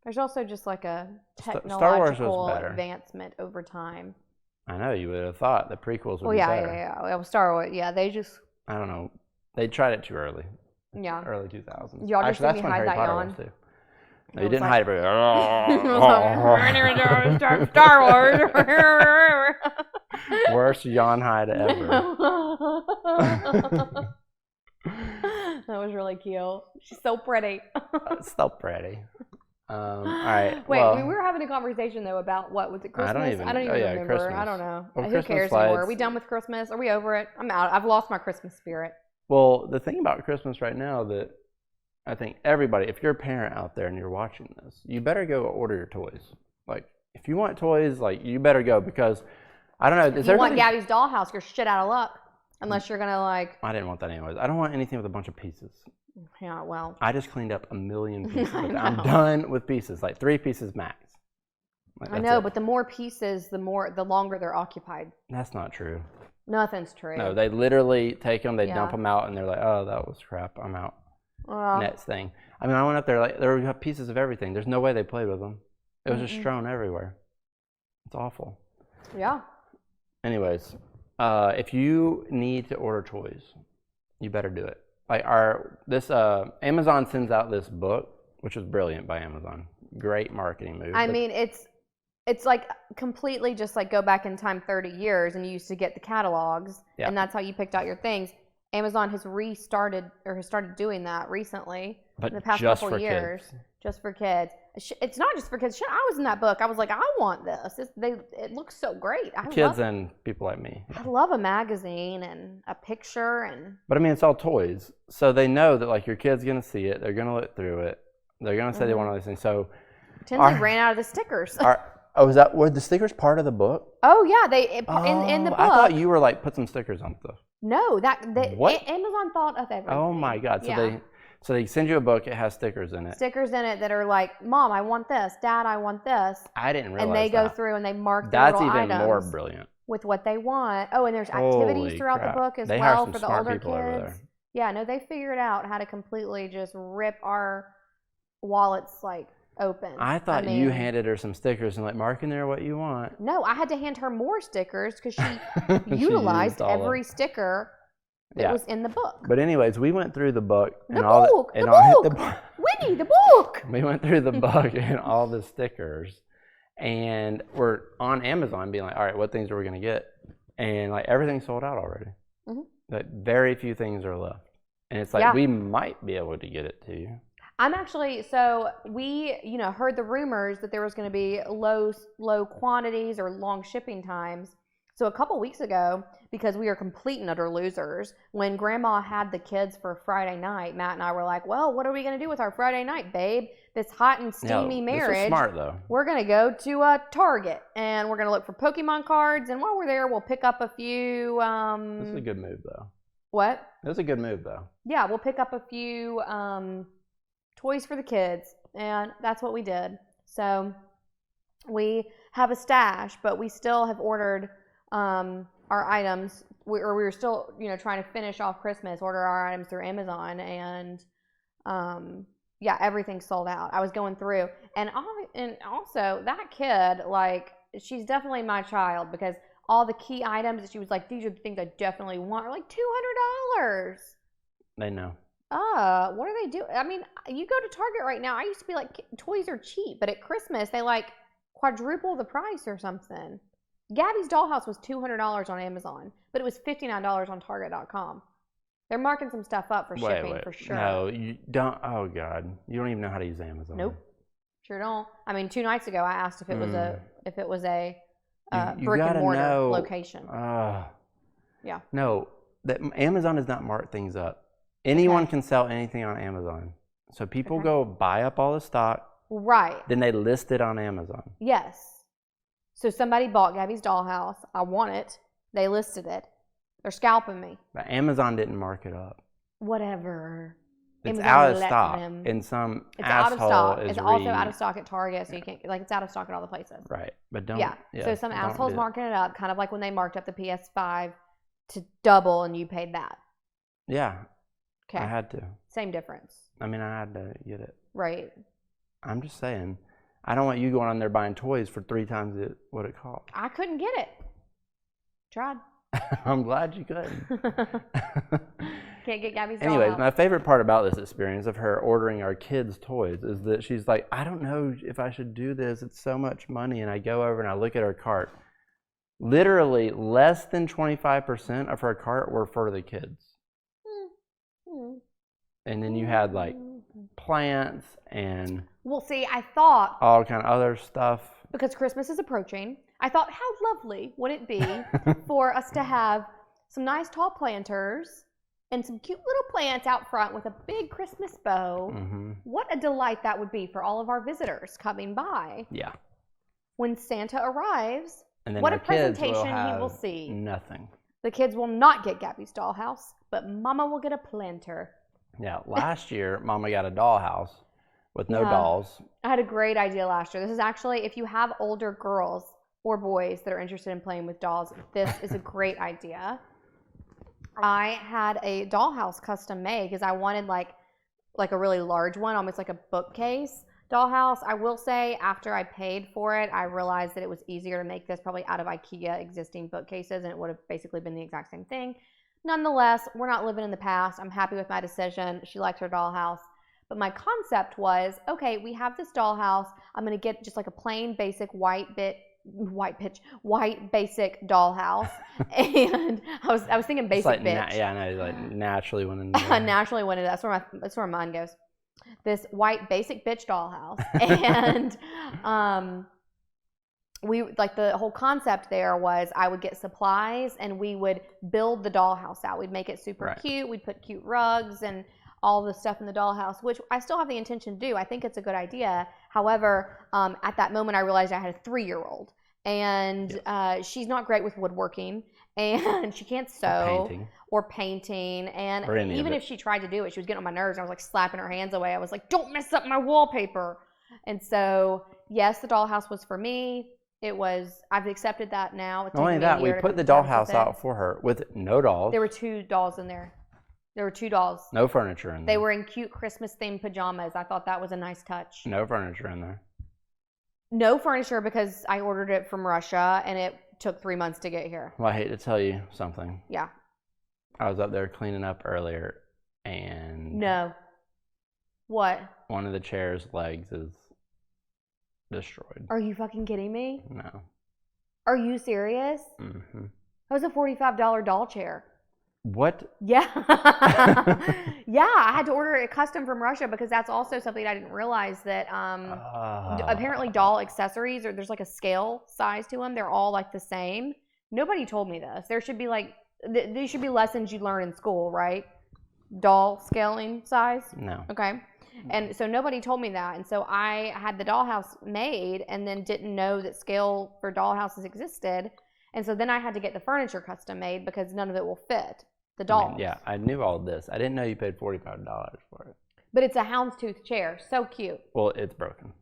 There's also just like a technological Star Wars was better. Advancement over time. I know, you would have thought the prequels would be better. Yeah. Star Wars, yeah, they just. I don't know. They tried it too early. Yeah. Early 2000s. Y'all just Actually, that's when hide Harry that Potter yawn. was too. No, you didn't hide it. Star Wars. Worst yawn hide ever. That was really cute. She's so pretty. So pretty. All right. Wait, we were having a conversation though about what was it? Christmas? I don't even remember. Christmas. I don't know. Well, Who Christmas cares anymore? Are we done with Christmas? Are we over it? I'm out. I've lost my Christmas spirit. Well, the thing about Christmas right now that I think everybody, if you're a parent out there and you're watching this, you better go order your toys. Like, if you want toys, like, you better go because, I don't know. If you want Gabby's dollhouse, you're shit out of luck. Unless you're going to like... I didn't want that anyways. I don't want anything with a bunch of pieces. Yeah, well... I just cleaned up 1,000,000 pieces. I'm done with pieces. Like, 3 pieces max. Like, I know, but the more pieces, the longer they're occupied. That's not true. Nothing's true. No, they literally take them, they dump them out, and they're like, oh, that was crap. I'm out. Next thing. I mean, I went up there, like, there were pieces of everything. There's no way they played with them. It was just strewn everywhere. It's awful. Yeah. Anyways, if you need to order toys, you better do it. Like Amazon sends out this book, which is brilliant by Amazon. Great marketing move. I mean, it's like completely just like go back in time 30 years and you used to get the catalogs and that's how you picked out your things. Amazon has started doing that recently in the past couple of years. Just for kids. It's not just for kids. Shit, I was in that book. I was like, I want this. It looks so great. Kids and people like me. I love a magazine and a picture But I mean, it's all toys, so they know that like your kid's gonna see it. They're gonna look through it. They're gonna say they want all these things. So, Tinsley ran out of the stickers. Were the stickers part of the book? Oh yeah, in the book. I thought you were like put some stickers on stuff. No, what? Amazon thought of everything. Oh my God! So they send you a book. It has stickers in it. Stickers in it that are like, Mom, I want this. Dad, I want this. I didn't realize. And they go through and they mark the little items. That's even more brilliant. With what they want. Oh, and there's activities throughout the book as well for the older kids. Yeah, no, they figured out how to completely just rip our wallets like open. I thought you handed her some stickers and like mark in there what you want. No, I had to hand her more stickers because she utilized every sticker that was in the book. But anyways, we went through the book. The book! Winnie, the book! We went through the book and all the stickers. And we're on Amazon being like, all right, what things are we going to get? And like everything's sold out already. Like very few things are left. And it's like, we might be able to get it to you. I'm actually, so we, heard the rumors that there was going to be low quantities or long shipping times. So a couple weeks ago, because we are complete and utter losers, when Grandma had the kids for Friday night, Matt and I were like, well, what are we going to do with our Friday night, babe? This hot and steamy marriage. This is smart, though. We're going to go to Target, and we're going to look for Pokemon cards, and while we're there, we'll pick up a few... This is a good move, though. What? That's a good move, though. Yeah, we'll pick up a few toys for the kids, and that's what we did. So we have a stash, but we still have ordered... our items, we were still, trying to finish off Christmas, order our items through Amazon, and everything's sold out. I was going through, and also that kid, like, she's definitely my child because all the key items that she was like, these are the things I definitely want, are like $200. They know. What do they do? I mean, you go to Target right now. I used to be like, toys are cheap, but at Christmas they like quadruple the price or something. Gabby's dollhouse was $200 on Amazon, but it was $59 on Target.com. They're marking some stuff up for shipping for sure. No, you don't. Oh God, you don't even know how to use Amazon. Nope, sure don't. I mean, 2 nights ago I asked if it was a you brick and mortar know, location. Yeah. No, Amazon does not mark things up. Anyone can sell anything on Amazon. So people go buy up all the stock. Right. Then they list it on Amazon. Yes. So somebody bought Gabby's dollhouse. I want it. They listed it. They're scalping me. But Amazon didn't mark it up. Whatever. It's Amazon out of stock. And it's out of stock. It's also out of stock at Target, so you can't, like, it's out of stock at all the places. Right. But don't. Yeah. So some asshole's marking it up, kind of like when they marked up the PS5 to double and you paid that. Yeah. Okay. I had to. Same difference. I mean, I had to get it. Right. I'm just saying. I don't want you going on there buying toys for 3 times what it cost. I couldn't get it. Tried. I'm glad you couldn't. Can't get Gabby's dollhouse. Anyways, my favorite part about this experience of her ordering our kids' toys is that she's like, I don't know if I should do this. It's so much money. And I go over and I look at her cart. Literally less than 25% of her cart were for the kids. And then you had like plants and well, see, I thought all kind of other stuff. Because Christmas is approaching, I thought, how lovely would it be for us to have some nice tall planters and some cute little plants out front with a big Christmas bow. Mm-hmm. What a delight that would be for all of our visitors coming by. Yeah. When Santa arrives, and then what a presentation he will see. Nothing. The kids will not get Gabby's dollhouse, but Mama will get a planter. Yeah, last year, Mama got a dollhouse with no dolls. I had a great idea last year. This is actually, if you have older girls or boys that are interested in playing with dolls, this is a great idea. I had a dollhouse custom made because I wanted like a really large one, almost like a bookcase dollhouse. I will say, after I paid for it, I realized that it was easier to make this probably out of IKEA existing bookcases, and it would have basically been the exact same thing. Nonetheless, we're not living in the past. I'm happy with my decision. She liked her dollhouse. But my concept was, okay, we have this dollhouse. I'm going to get just like a plain basic white basic dollhouse. And I was thinking basic like bitch. Yeah, I know, like naturally went into that. Naturally went into that. That's where mine goes. This white basic bitch dollhouse. And we, like, the whole concept there was I would get supplies and we would build the dollhouse out. We'd make it super cute. We'd put cute rugs and all the stuff in the dollhouse, which I still have the intention to do. I think it's a good idea. However, at that moment I realized I had a 3-year-old and she's not great with woodworking and she can't sew or painting. And even if she tried to do it, she was getting on my nerves. I was like slapping her hands away. I was like, don't mess up my wallpaper. And so, yes, the dollhouse was for me. I've accepted that now. Not only that, we put the dollhouse out for her with no dolls. There were 2 dolls in there. There were 2 dolls. No furniture in there. They were in cute Christmas-themed pajamas. I thought that was a nice touch. No furniture in there. No furniture because I ordered it from Russia and it took 3 months to get here. Well, I hate to tell you something. Yeah. I was up there cleaning up earlier and... No. What? One of the chair's legs is destroyed. Are you fucking kidding me? No. Are you serious? Mm-hmm. That was a $45 doll chair. What? Yeah. Yeah, I had to order it custom from Russia because that's also something I didn't realize that apparently doll accessories, there's like a scale size to them. They're all like the same. Nobody told me this. There should be like, these should be lessons you learn in school, right? Doll scaling size? No. Okay. And so nobody told me that. And so I had the dollhouse made and then didn't know that scale for dollhouses existed. And so then I had to get the furniture custom made because none of it will fit. The dolls. I mean, yeah, I knew all this. I didn't know you paid $45 for it. But it's a houndstooth chair. So cute. Well, it's broken.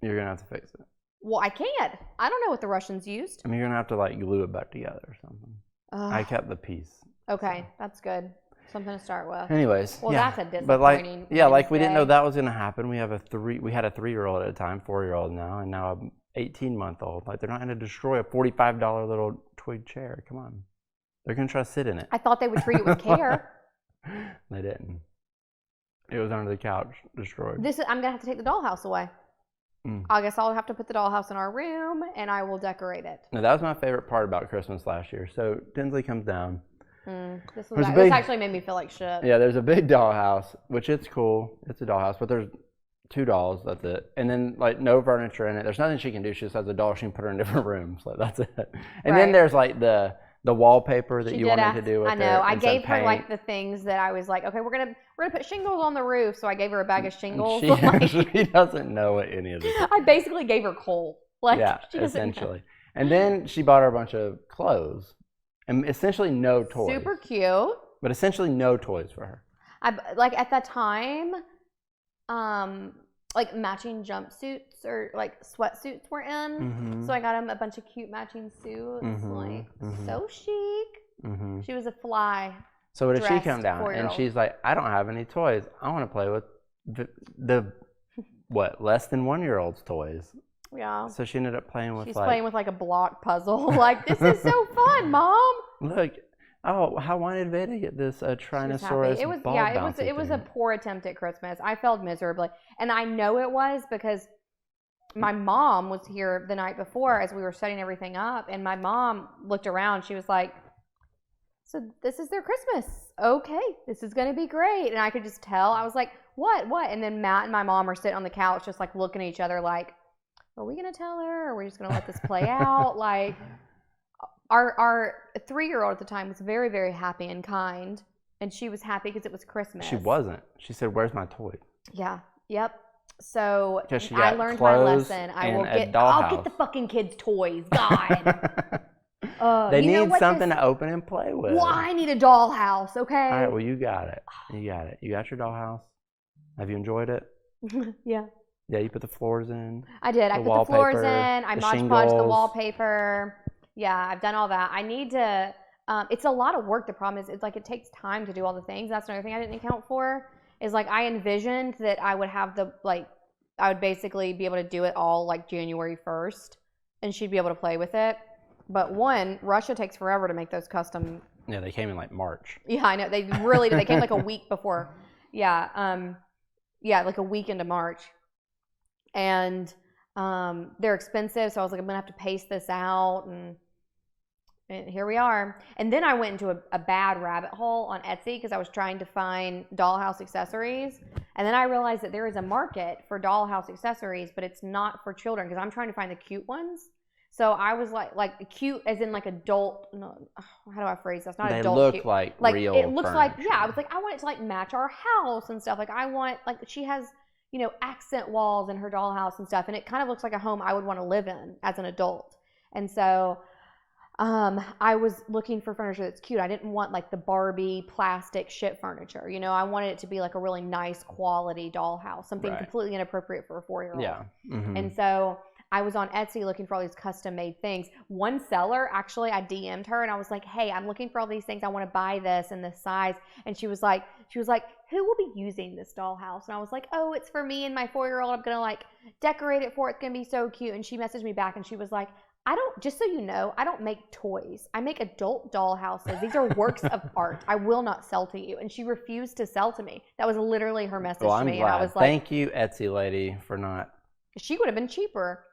You're going to have to fix it. Well, I can't. I don't know what the Russians used. I mean, you're going to have to like glue it back together or something. I kept the piece. Okay, that's good. Something to start with. Anyways, well, yeah. that's a disappointing. But like, yeah, like we didn't know that was going to happen. We had a 3-year-old at a time, 4-year-old now, and now 18-month-old. Like, they're not going to destroy a $45 little twig chair. Come on. They're going to try to sit in it. I thought they would treat it with care. They didn't. It was under the couch, destroyed. I'm going to have to take the dollhouse away. I guess I'll have to put the dollhouse in our room, and I will decorate it. Now, that was my favorite part about Christmas last year. So Tinsley comes down. This actually made me feel like shit. Yeah, there's a big dollhouse, which it's cool. It's a dollhouse, but there's 2 dolls. That's it. And then, like, no furniture in it. There's nothing she can do. She just has a doll. She can put her in different rooms. Like, that's it. And then there's, like, the wallpaper that you wanted to do with it. I know. I gave her like the things that I was like, okay, we're gonna put shingles on the roof. So I gave her a bag of shingles. She doesn't know what any of this is. I basically gave her coal. Like, yeah, essentially. And then she bought her a bunch of clothes, and essentially no toys. Super cute. But essentially no toys for her. Like at that time, like matching jumpsuits or like sweatsuits were in. So I got him a bunch of cute matching suits, so chic. She was a fly. So what did she come down and she's like, I don't have any toys. I want to play with the less than 1-year-old's toys. Yeah. So she ended up playing with She's playing with like a block puzzle. Like, this is so fun, Mom. Look. Oh, how wanted Veda get this Tyrannosaurus ball it was a poor attempt at Christmas. I failed miserably. And I know it was because my mom was here the night before as we were setting everything up, and my mom looked around. She was like, so this is their Christmas. Okay, this is going to be great. And I could just tell. I was like, what? And then Matt and my mom are sitting on the couch just like looking at each other like, are we going to tell her? Or are we just going to let this play out? Like... Our 3-year-old at the time was very, very happy and kind, and she was happy because it was Christmas. She wasn't. She said, "Where's my toy?" Yeah. Yep. So I learned my lesson. I'll get the fucking kids' toys. God. They need something to open and play with. Well, I need a dollhouse. Okay. All right. Well, you got it. You got your dollhouse. Have you enjoyed it? Yeah. Yeah. You put the floors in. I did. I put the floors in. I Mod Podged the wallpaper. Yeah, I've done all that. I need to, it's a lot of work. The problem is it's like it takes time to do all the things. That's another thing I didn't account for is like I envisioned that I would have I would basically be able to do it all like January 1st and she'd be able to play with it. But Russia takes forever to make those custom. Yeah, they came in like March. Yeah, I know. They really did. They came like a week before. Yeah, like a week into March. And they're expensive, so I was like, I'm gonna have to pace this out, and here we are. And then I went into a bad rabbit hole on Etsy because I was trying to find dollhouse accessories, and then I realized that there is a market for dollhouse accessories, but it's not for children because I'm trying to find the cute ones. So I was like cute as in like adult. No, how do I phrase this? Not they adult. They look cute. like real. It looks furniture. like I was like I want it to like match our house and stuff. Like I want she has. Accent walls in her dollhouse and stuff. And it kind of looks like a home I would want to live in as an adult. And so I was looking for furniture that's cute. I didn't want like the Barbie plastic shit furniture. I wanted it to be like a really nice quality dollhouse, something completely inappropriate for a 4-year-old. Yeah. Mm-hmm. And so I was on Etsy looking for all these custom made things. One seller, actually, I DM'd her and I was like, hey, I'm looking for all these things. I want to buy this in this size. And she was like, who will be using this dollhouse? And I was like, oh, it's for me and my 4-year-old. I'm going to like decorate it for it. It's going to be so cute. And she messaged me back and she was like, just so you know, I don't make toys. I make adult dollhouses. These are works of art. I will not sell to you. And she refused to sell to me. That was literally her message to me. Glad. And I was like, thank you, Etsy lady, for not. She would have been cheaper.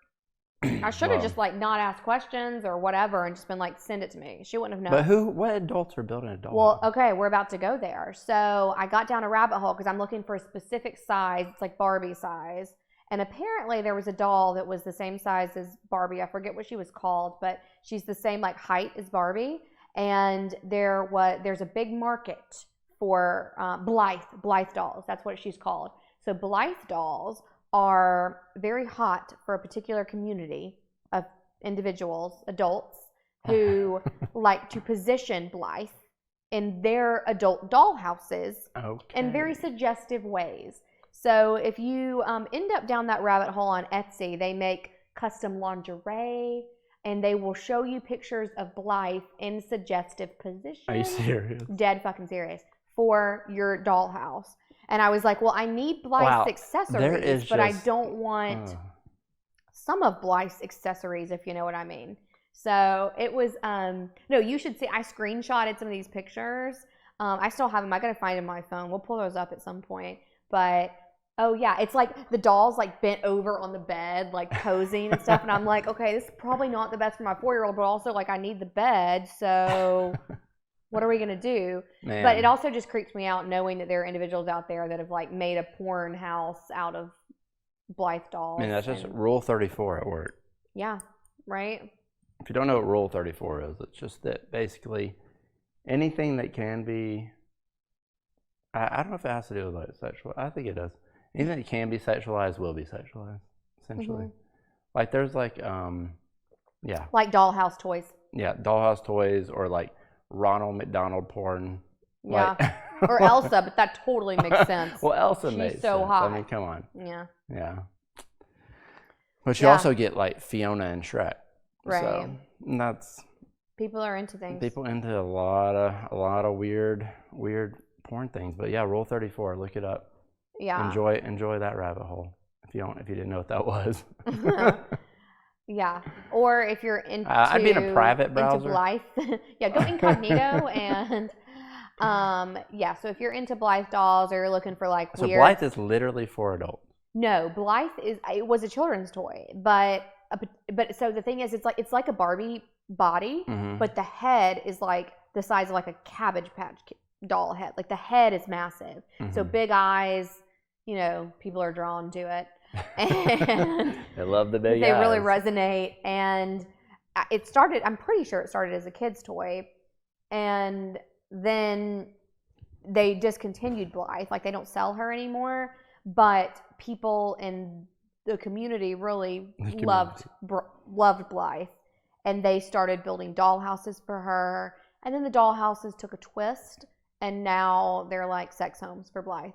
I should have just like not asked questions or whatever and just been like, send it to me. She wouldn't have known. But what adults are building a doll? Well, okay, we're about to go there. So I got down a rabbit hole because I'm looking for a specific size. It's like Barbie size. And apparently there was a doll that was the same size as Barbie. I forget what she was called, but she's the same like height as Barbie. And there's a big market for Blythe dolls. That's what she's called. So Blythe dolls are very hot for a particular community of individuals, adults, who like to position Blythe in their adult dollhouses in very suggestive ways. So if you end up down that rabbit hole on Etsy, they make custom lingerie, and they will show you pictures of Blythe in suggestive positions. Are you serious? Dead fucking serious. For your dollhouse. And I was like, well, I need Blythe's accessories, but I don't want some of Blythe's accessories, if you know what I mean. So it was, no, you should see, I screenshotted some of these pictures. I still have them. I got to find them on my phone. We'll pull those up at some point. But, oh yeah, it's like the doll's like bent over on the bed, like posing and stuff. And I'm like, okay, this is probably not the best for my 4-year-old, but also like I need the bed. So what are we going to do? Man. But it also just creeps me out knowing that there are individuals out there that have like made a porn house out of Blythe dolls. I mean, that's just Rule 34 at work. Yeah, right? If you don't know what Rule 34 is, it's just that basically anything that can be, I don't know if it has to do with like sexual, I think it does. Anything that can be sexualized will be sexualized, essentially. Like there's like, yeah. Like dollhouse toys. Yeah, dollhouse toys or like Ronald McDonald porn. Yeah. Like, or Elsa, but that totally makes sense. Well, Elsa She's makes so sense. hot. I mean, come on. Yeah. Yeah. But you also get like Fiona and Shrek. Right. So that's people are into things. People into a lot of weird porn things. But yeah, Rule 34, look it up. Yeah. Enjoy that rabbit hole. If you didn't know what that was. Yeah. Or if you're into I'd be in a private browser. Into Blythe. Yeah, go incognito and yeah, so if you're into Blythe dolls or you're looking for like so weird. Blythe is literally for adults. No, Blythe it was a children's toy, but so the thing is it's like a Barbie body, but the head is like the size of like a Cabbage Patch doll head. Like the head is massive. So big eyes, people are drawn to it. And they love the big eyes. They really resonate. And I'm pretty sure it started as a kid's toy. And then they discontinued Blythe. Like they don't sell her anymore. But people in the community really loved Blythe. And they started building dollhouses for her. And then the dollhouses took a twist. And now they're like sex homes for Blythe.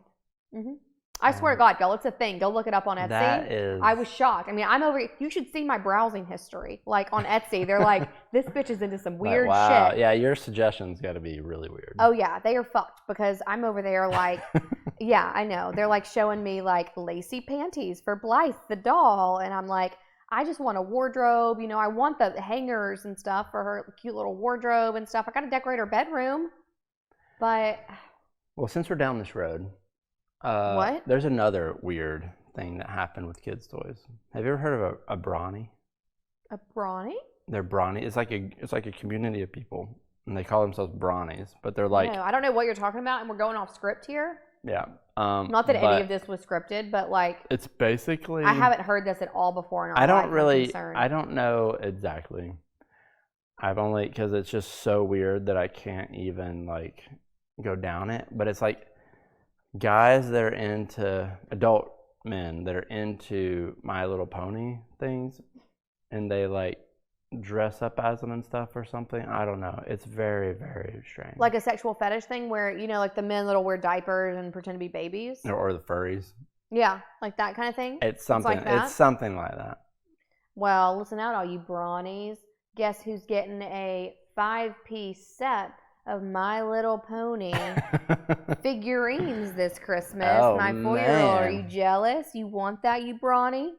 I swear to God, y'all, it's a thing. Go look it up on Etsy. I was shocked. I mean, you should see my browsing history. Like on Etsy, they're like, this bitch is into some weird shit. Yeah, your suggestions got to be really weird. Oh yeah, they are fucked because I'm over there like, yeah, I know. They're like showing me like lacy panties for Blythe the doll, and I'm like, I just want a wardrobe. I want the hangers and stuff for her cute little wardrobe and stuff. I got to decorate her bedroom, but. Well, since we're down this road. What? There's another weird thing that happened with kids' toys. Have you ever heard of a Brawny? A Brawny? They're Brawny. It's like a community of people, and they call themselves Brawnies, but they're like. No, I don't know what you're talking about, and we're going off script here. Yeah. Not that any of this was scripted, but like. It's basically. I haven't heard this at all before in our life. I don't know exactly. I've only because it's just so weird that I can't even like go down it, but it's like. Guys that are into adult men that are into My Little Pony things, and they like dress up as them and stuff or something. I don't know. It's very, very strange. Like a sexual fetish thing where like the men that'll wear diapers and pretend to be babies, or the furries. Yeah, like that kind of thing. It's something. It's something like that. Well, listen out, all you Brawnies. Guess who's getting a 5-piece set of My Little Pony figurines this Christmas. Oh, my 4-year-old, are you jealous? You want that, you Brawny?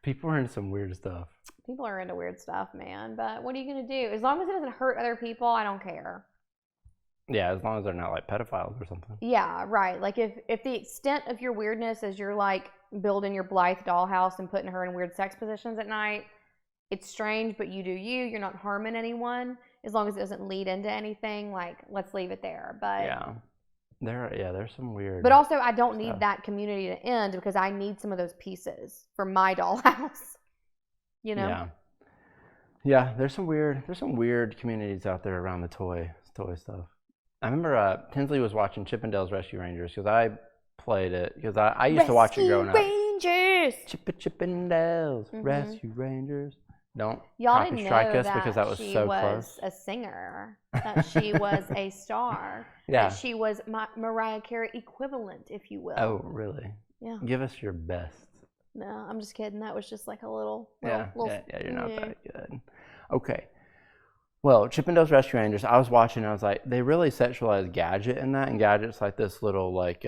People are into some weird stuff. People are into weird stuff, man. But what are you going to do? As long as it doesn't hurt other people, I don't care. Yeah, as long as they're not like pedophiles or something. Yeah, right. Like if the extent of your weirdness is you're like building your Blythe dollhouse and putting her in weird sex positions at night, it's strange, but you do you. You're not harming anyone. As long as it doesn't lead into anything, like, let's leave it there. But yeah, there's some weird. But also, I don't need that community to end because I need some of those pieces for my dollhouse. Yeah. There's some weird communities out there around the toy stuff. I remember Tinsley was watching Chippendales Rescue Rangers because I played it because I used to watch it growing up. Rangers. Chippendales Rescue Rangers. Don't Y'all copy didn't strike know us that because that was so close. She was a singer, that she was a star, that she was Mariah Carey equivalent, if you will. Oh, really? Yeah. Give us your best. No, I'm just kidding. That was just like a little. Yeah, you're not that good. Okay. Well, Chippendales Rescue Rangers, I was watching and I was like, they really sexualized Gadget in that, and Gadget's like this little like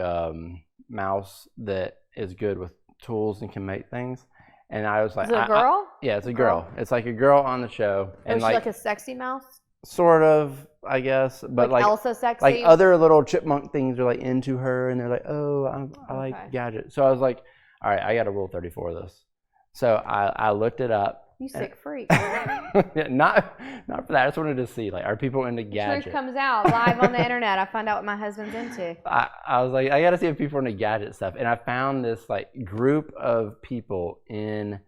mouse that is good with tools and can make things. And I was like, is it a girl? Yeah, it's a girl. It's like a girl on the show. And is she like a sexy mouse? Sort of, I guess, but like Elsa sexy. Like other little chipmunk things are like into her, and they're like, oh, I like gadgets. So I was like, all right, I got to rule 34 of this. So I looked it up. You sick freak. Yeah, not for that. I just wanted to see, like, are people into gadgets? Truth comes out live on the internet. I find out what my husband's into. I was like, I got to see if people are into gadget stuff, and I found this like group of people in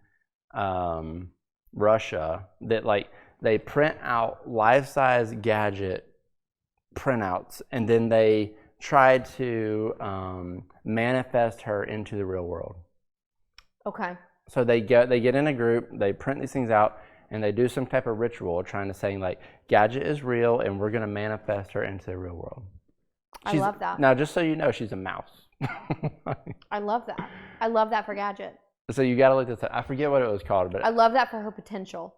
Russia that like they print out life-size gadget printouts, and then they try to manifest her into the real world. Okay. So they get in a group, they print these things out, and they do some type of ritual trying to say like, gadget is real, and we're gonna manifest her into the real world. I love that. Now, just so you know, she's a mouse. I love that. I love that for gadget. So you gotta look this up. I forget what it was called, but I love that for her potential.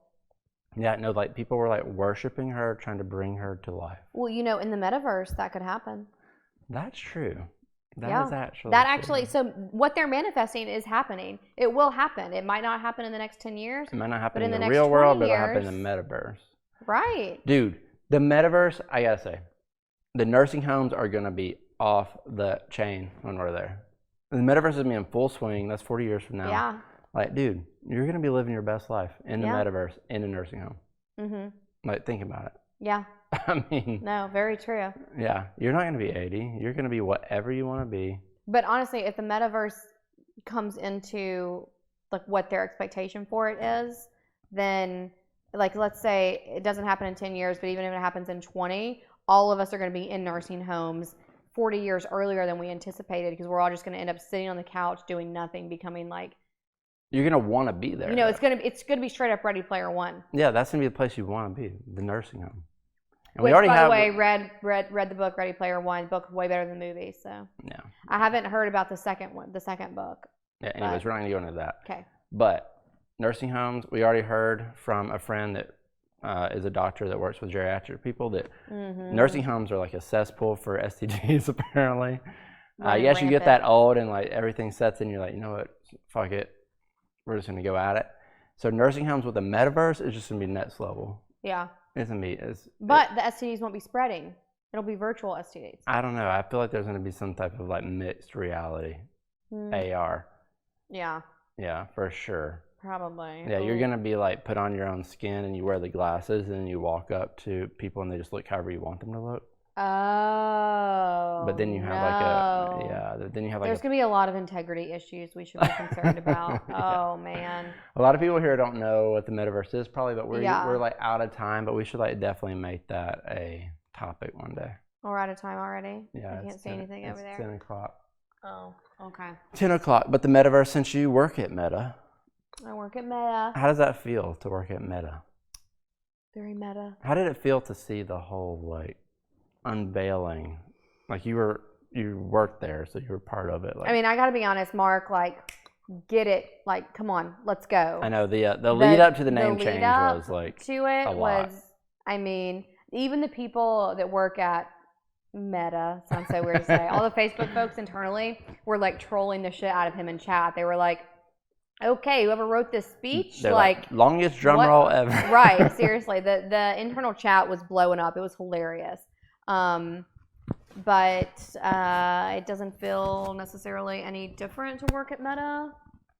Yeah, no, like people were like worshiping her, trying to bring her to life. Well, you know, in the metaverse, that could happen. That's true. That is actually that true. actually. So what they're manifesting is happening. It will happen. It might not happen in the next 10 years. It might not happen in in the the next real world, 20 but it'll happen years. in the metaverse. Right. Dude, the metaverse, I gotta say, the nursing homes are gonna be off the chain when we're there. The metaverse is gonna be in full swing. That's 40 years from now. Yeah. Like, dude, you're gonna be living your best life in the metaverse in a nursing home. Mm-hmm. Like, think about it. Yeah. I mean. No, very true. Yeah, you're not gonna be 80. You're gonna be whatever you want to be. But honestly, if the metaverse comes into like what their expectation for it is, then like let's say it doesn't happen in 10 years, but even if it happens in 20, all of us are going to be in nursing homes 40 years earlier than we anticipated, because we're all just going to end up sitting on the couch doing nothing, becoming like. You're gonna want to be there. You know, it's gonna be straight up Ready Player One. Yeah, that's gonna be the place you want to be, the nursing home. And Which, we already by have. the way, read the book Ready Player One. Book way better than the movie. So. Yeah. I haven't heard about the second one, the second book. Yeah. Anyways, we're not gonna go into that. Okay. But nursing homes, we already heard from a friend that is a doctor that works with geriatric people that nursing homes are like a cesspool for STDs apparently. Yes, you get that old and like everything sets in. You're like, you know what? Fuck it. We're just gonna go at it. So nursing homes with the metaverse is just gonna be next level. Yeah. It's gonna be. But the STDs won't be spreading. It'll be virtual STDs. I don't know. I feel like there's gonna be some type of like mixed reality, AR. Yeah. Yeah, for sure. Probably. Yeah, you're gonna be like put on your own skin and you wear the glasses and you walk up to people and they just look however you want them to look. Oh. But then you have then you have like there's gonna be a lot of integrity issues we should be concerned about. Oh man. A lot of people here don't know what the metaverse is probably, but we're like out of time, but we should like definitely make that a topic one day. We're out of time already? Yeah. I can't see anything over there. 10 o'clock. Oh, okay. 10 o'clock, but the metaverse, since you work at Meta. I work at Meta. How does that feel to work at Meta? Very meta. How did it feel to see the whole like unveiling? Like you worked there, so you were part of it. Like, I mean, I gotta be honest, Mark, like get it, like come on, let's go. I know the lead up to the name change was like to it a lot. was, I mean, even the people that work at Meta, sounds so weird to say, all the Facebook folks internally were like trolling the shit out of him in chat. They were like, okay, whoever wrote this speech, they're like longest drum roll ever. Right, seriously, the internal chat was blowing up. It was hilarious. But it doesn't feel necessarily any different to work at Meta.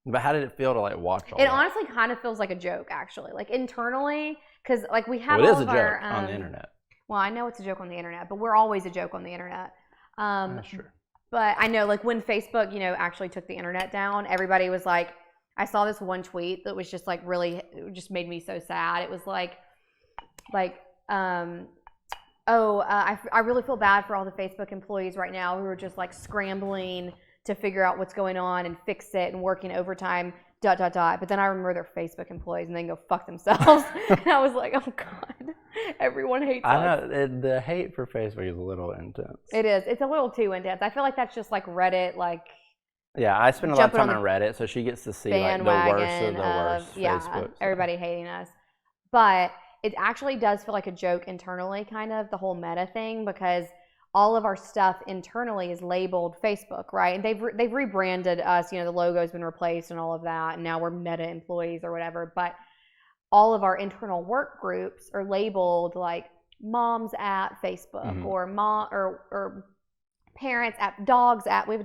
But how did it feel to like watch all that? It honestly kind of feels like a joke, actually, like internally, because like we have it all is of a joke our, on the internet. Well, I know it's a joke on the internet, but we're always a joke on the internet. That's true. But I know, like when Facebook, actually took the internet down, everybody was like, I saw this one tweet that was just like really, it just made me so sad. It was I really feel bad for all the Facebook employees right now who are just like scrambling to figure out what's going on and fix it and working overtime, ... But then I remember they're Facebook employees and they can go fuck themselves. And I was like, oh God, everyone hates us. I know, the hate for Facebook is a little intense. It is. It's a little too intense. I feel like that's just like Reddit, like. Yeah, I spend a lot of time on Reddit, so she gets to see like the worst of the worst Facebook. Everybody hating us. But it actually does feel like a joke internally, kind of, the whole Meta thing, because all of our stuff internally is labeled Facebook, right? And they've rebranded us. The logo's been replaced and all of that, and now we're Meta employees or whatever. But all of our internal work groups are labeled like moms at Facebook, or mom or parents at dogs at. We have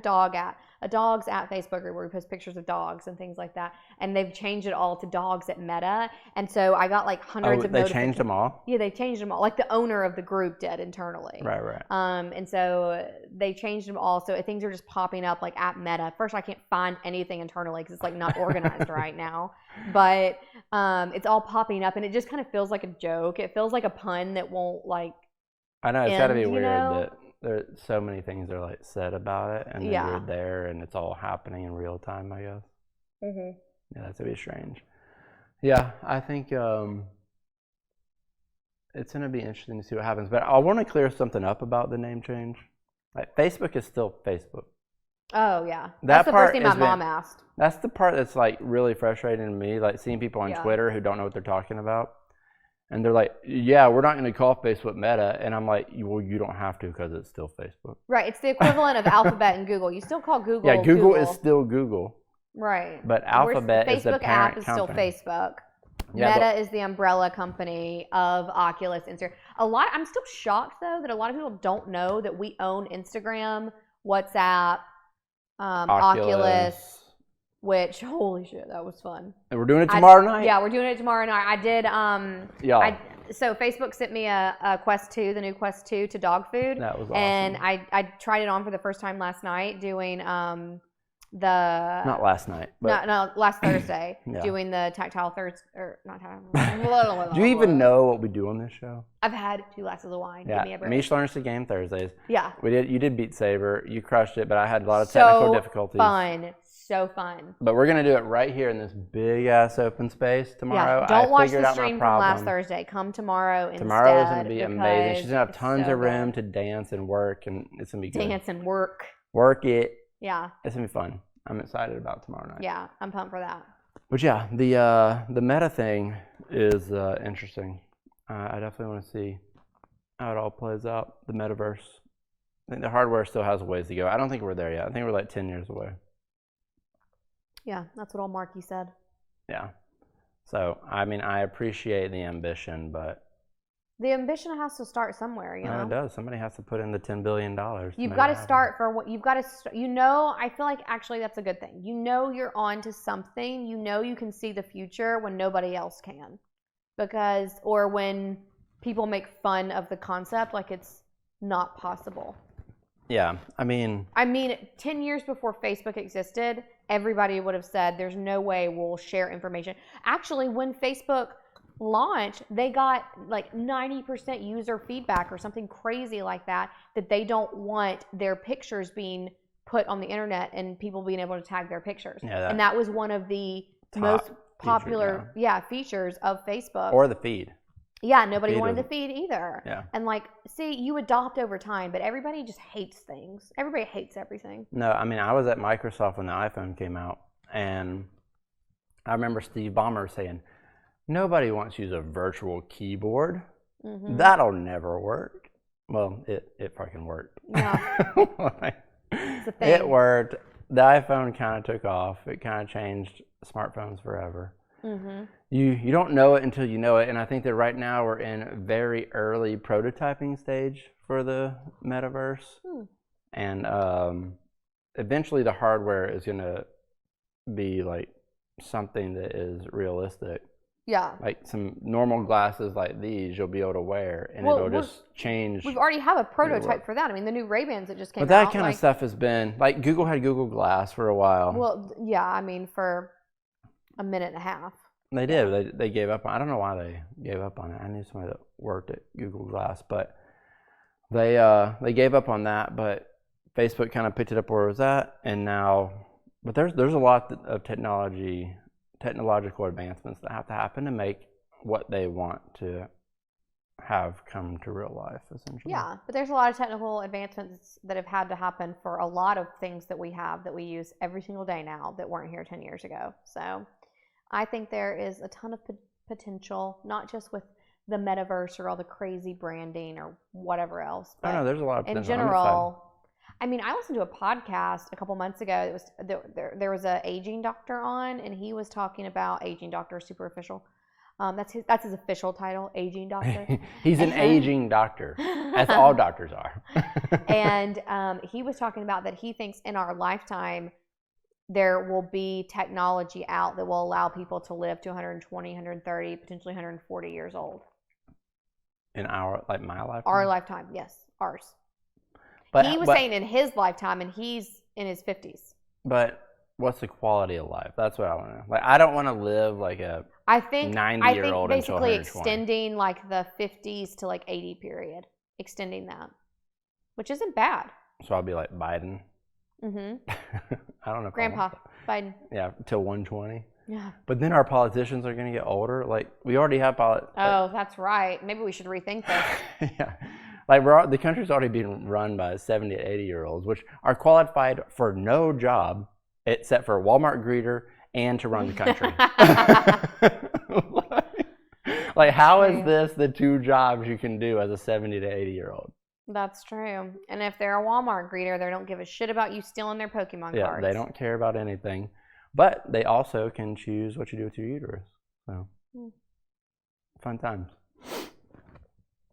a dogs at Facebook group where we post pictures of dogs and things like that. And they've changed it all to dogs at Meta. And so I got like hundreds of notifications. They changed them all? Yeah, they changed them all. Like the owner of the group did internally. Right. And so they changed them all. So things are just popping up like at Meta. First, I can't find anything internally because it's like not organized right now. But it's all popping up, and it just kind of feels like a joke. It feels like a pun that won't like. I know, it's got to be weird that there's so many things are like said about it, and then you're there, and it's all happening in real time, I guess. Yeah, that's a bit strange. Yeah, I think it's going to be interesting to see what happens. But I want to clear something up about the name change. Like, Facebook is still Facebook. Oh, yeah. That's the first thing my mom asked. That's the part that's like really frustrating to me, like seeing people on Twitter who don't know what they're talking about. And they're like, yeah, we're not going to call Facebook Meta. And I'm like, well, you don't have to because it's still Facebook. Right. It's the equivalent of Alphabet and Google. You still call Google Yeah, Google is still Google. Right. But Alphabet is the parent Facebook app is company. still Facebook. Yeah, Meta is the umbrella company of Oculus, Instagram. I'm still shocked, though, that a lot of people don't know that we own Instagram, WhatsApp, Oculus. Which, holy shit, that was fun. And we're doing it tomorrow night? Yeah, we're doing it tomorrow night. I did, so Facebook sent me a Quest 2, the new Quest 2 to dog food. That was awesome. And I tried it on for the first time last night doing Not last night. But no, last Thursday. Doing the tactile not tactile. Do you even know what we do on this show? I've had 2 glasses of wine. Yeah, Give me a break. Meesh learns the game Thursdays. Yeah. You did Beat Saber. You crushed it, but I had a lot of technical difficulties. So fun. But we're going to do it right here in this big-ass open space tomorrow. Yeah, don't watch the stream from last Thursday. Come tomorrow instead. Tomorrow is going to be amazing. She's going to have tons of room to dance and work, and it's going to be good. Dance and work. Work it. Yeah. It's going to be fun. I'm excited about tomorrow night. Yeah, I'm pumped for that. But yeah, the Meta thing is interesting. I definitely want to see how it all plays out, the Metaverse. I think the hardware still has a ways to go. I don't think we're there yet. I think we're like 10 years away. Yeah, that's what old Marky said. Yeah. So, I mean, I appreciate the ambition, but... The ambition has to start somewhere, No, it does. Somebody has to put in the $10 billion. You've got to start for what you've got to... I feel like actually that's a good thing. You're on to something. You can see the future when nobody else can. Or when people make fun of the concept like it's not possible. Yeah, I mean, 10 years before Facebook existed, everybody would have said there's no way we'll share information. Actually, when Facebook launched, they got like 90% user feedback or something crazy like that they don't want their pictures being put on the internet and people being able to tag their pictures. Yeah, and that was one of the most popular features of Facebook. Or the feed. Yeah, nobody wanted the feed either. Yeah. And you adopt over time, but everybody just hates things. Everybody hates everything. No, I mean, I was at Microsoft when the iPhone came out, and I remember Steve Ballmer saying, nobody wants to use a virtual keyboard. Mm-hmm. That'll never work. Well, it fucking worked. Yeah. It's a thing. It worked. The iPhone kind of took off. It kind of changed smartphones forever. Mm-hmm. You don't know it until you know it, and I think that right now we're in very early prototyping stage for the Metaverse, and eventually the hardware is going to be like something that is realistic. Yeah. Like some normal glasses like these you'll be able to wear, and it'll just change. We've already have a prototype for that. I mean, the new Ray-Bans that just came out. But that kind of stuff has been, like Google had Google Glass for a while. Well, yeah, I mean, for a minute and a half. They did. They gave up on it. I don't know why they gave up on it. I knew somebody that worked at Google Glass, but they gave up on that. But Facebook kind of picked it up where it was at, and now, but there's a lot of technological advancements that have to happen to make what they want to have come to real life, essentially. Yeah, but there's a lot of technical advancements that have had to happen for a lot of things that we have that we use every single day now that weren't here 10 years ago. So I think there is a ton of potential, not just with the metaverse or all the crazy branding or whatever else. I don't know. There's a lot of in potential. general. I mean, I listened to a podcast a couple months ago. It was there was an aging doctor on, and he was talking about aging doctor, super official. That's his official title, aging doctor. He's an aging doctor, as all doctors are. And he was talking about that he thinks in our lifetime there will be technology out that will allow people to live to 120, 130, potentially 140 years old. In our, like my lifetime? Our lifetime, yes, ours. But he was saying in his lifetime, and he's in his 50s. But what's the quality of life? That's what I want to know. Like, I don't want to live like a 90-year-old until 120. Basically extending like the 50s to like 80 period, extending that, which isn't bad. So I'll be like Biden. Mm-hmm. I don't know. Grandpa Biden. Yeah, till 120. Yeah. But then our politicians are going to get older. Like, we already have Oh, that's right. Maybe we should rethink this. Yeah. Like, the country's already being run by 70 to 80-year-olds, which are qualified for no job except for a Walmart greeter and to run the country. Like, how is this the two jobs you can do as a 70 to 80-year-old? That's true. And if they're a Walmart greeter, they don't give a shit about you stealing their Pokemon cards. Yeah, they don't care about anything. But they also can choose what you do with your uterus. So, fun times.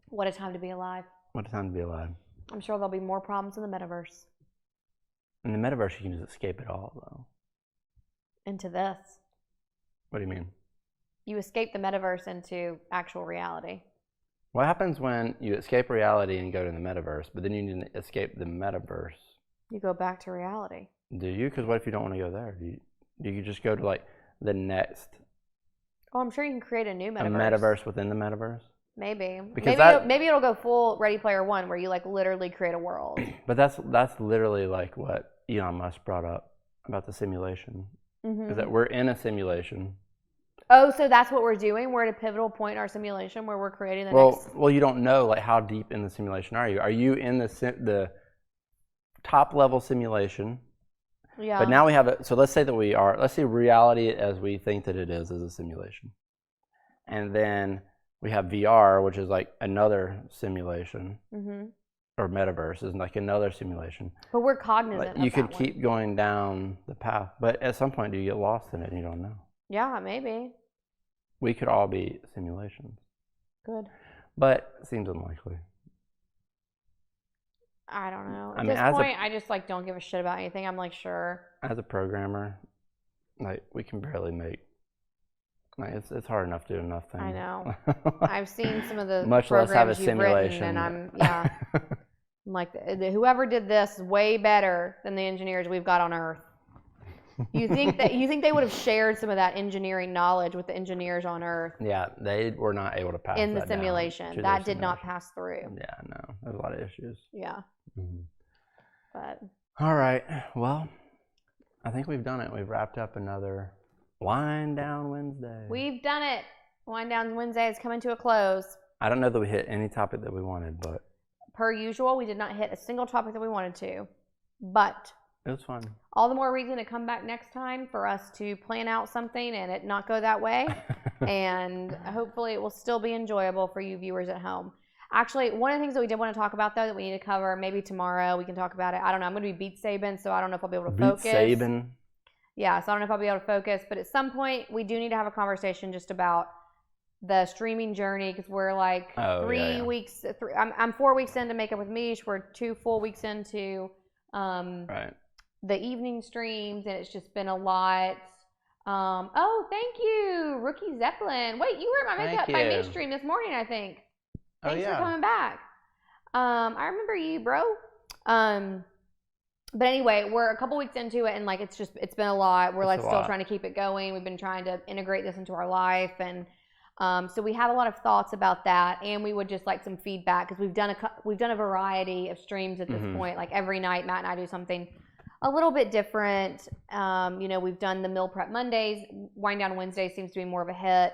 What a time to be alive. What a time to be alive. I'm sure there'll be more problems in the metaverse. In the metaverse, you can just escape it all, though. Into this. What do you mean? You escape the metaverse into actual reality. What happens when you escape reality and go to the metaverse, but then you need to escape the metaverse? You go back to reality. Do you? Because what if you don't want to go there? Do you just go to like the next? Oh, I'm sure you can create a new metaverse. A metaverse within the metaverse? Maybe. Because maybe it'll go full Ready Player One, where you like literally create a world. But that's literally like what Elon Musk brought up about the simulation. Mm-hmm. Is that we're in a simulation. Oh, so that's what we're doing? We're at a pivotal point in our simulation where we're creating the next... Well, you don't know, like, how deep in the simulation are you? Are you in the top-level simulation? Yeah. But now we have so let's say that let's say reality as we think that it is a simulation. And then we have VR, which is like another simulation. Mm-hmm. Or metaverse is like another simulation. But we're cognizant of that. You could keep going down the path. But at some point, do you get lost in it and you don't know? Yeah, maybe. We could all be simulations. Good. But it seems unlikely. I don't know. At this point, I just like don't give a shit about anything. I'm like, sure. As a programmer, like we can barely make. Like it's hard enough to do enough things. I know. I've seen some of the much less have a simulation. And I'm like, whoever did this is way better than the engineers we've got on Earth. You think they would have shared some of that engineering knowledge with the engineers on Earth? Yeah, they were not able to pass in the simulation. That did not pass through. Yeah, no, there's a lot of issues. Yeah. Mm-hmm. But all right, well, I think we've done it. We've wrapped up another Wind Down Wednesday. We've done it. Wind Down Wednesday is coming to a close. I don't know that we hit any topic that we wanted, but per usual, we did not hit a single topic that we wanted to, but it was fun. All the more reason to come back next time for us to plan out something and it not go that way. And hopefully it will still be enjoyable for you viewers at home. Actually, one of the things that we did want to talk about, though, that we need to cover, maybe tomorrow we can talk about it. I don't know. I'm going to be beat Saban, so I don't know if I'll be able to focus. Beat Saban? Yeah, so I don't know if I'll be able to focus. But at some point, we do need to have a conversation just about the streaming journey, because we're like 3 weeks. I'm 4 weeks into Makeup with Meesh. We're 2 full weeks into the evening streams, and it's just been a lot. Oh, thank you, Rookie Zeppelin. Wait, you were at my Makeup by Meesh stream this morning, I think. Thanks for coming back. I remember you, bro. But anyway, we're a couple weeks into it, and like it's been a lot. We're like still trying to keep it going. We've been trying to integrate this into our life, and so we have a lot of thoughts about that, and we would just like some feedback, because we've done a variety of streams at this point. Like every night, Matt and I do something a little bit different. We've done the Meal Prep Mondays. Wind Down Wednesday seems to be more of a hit.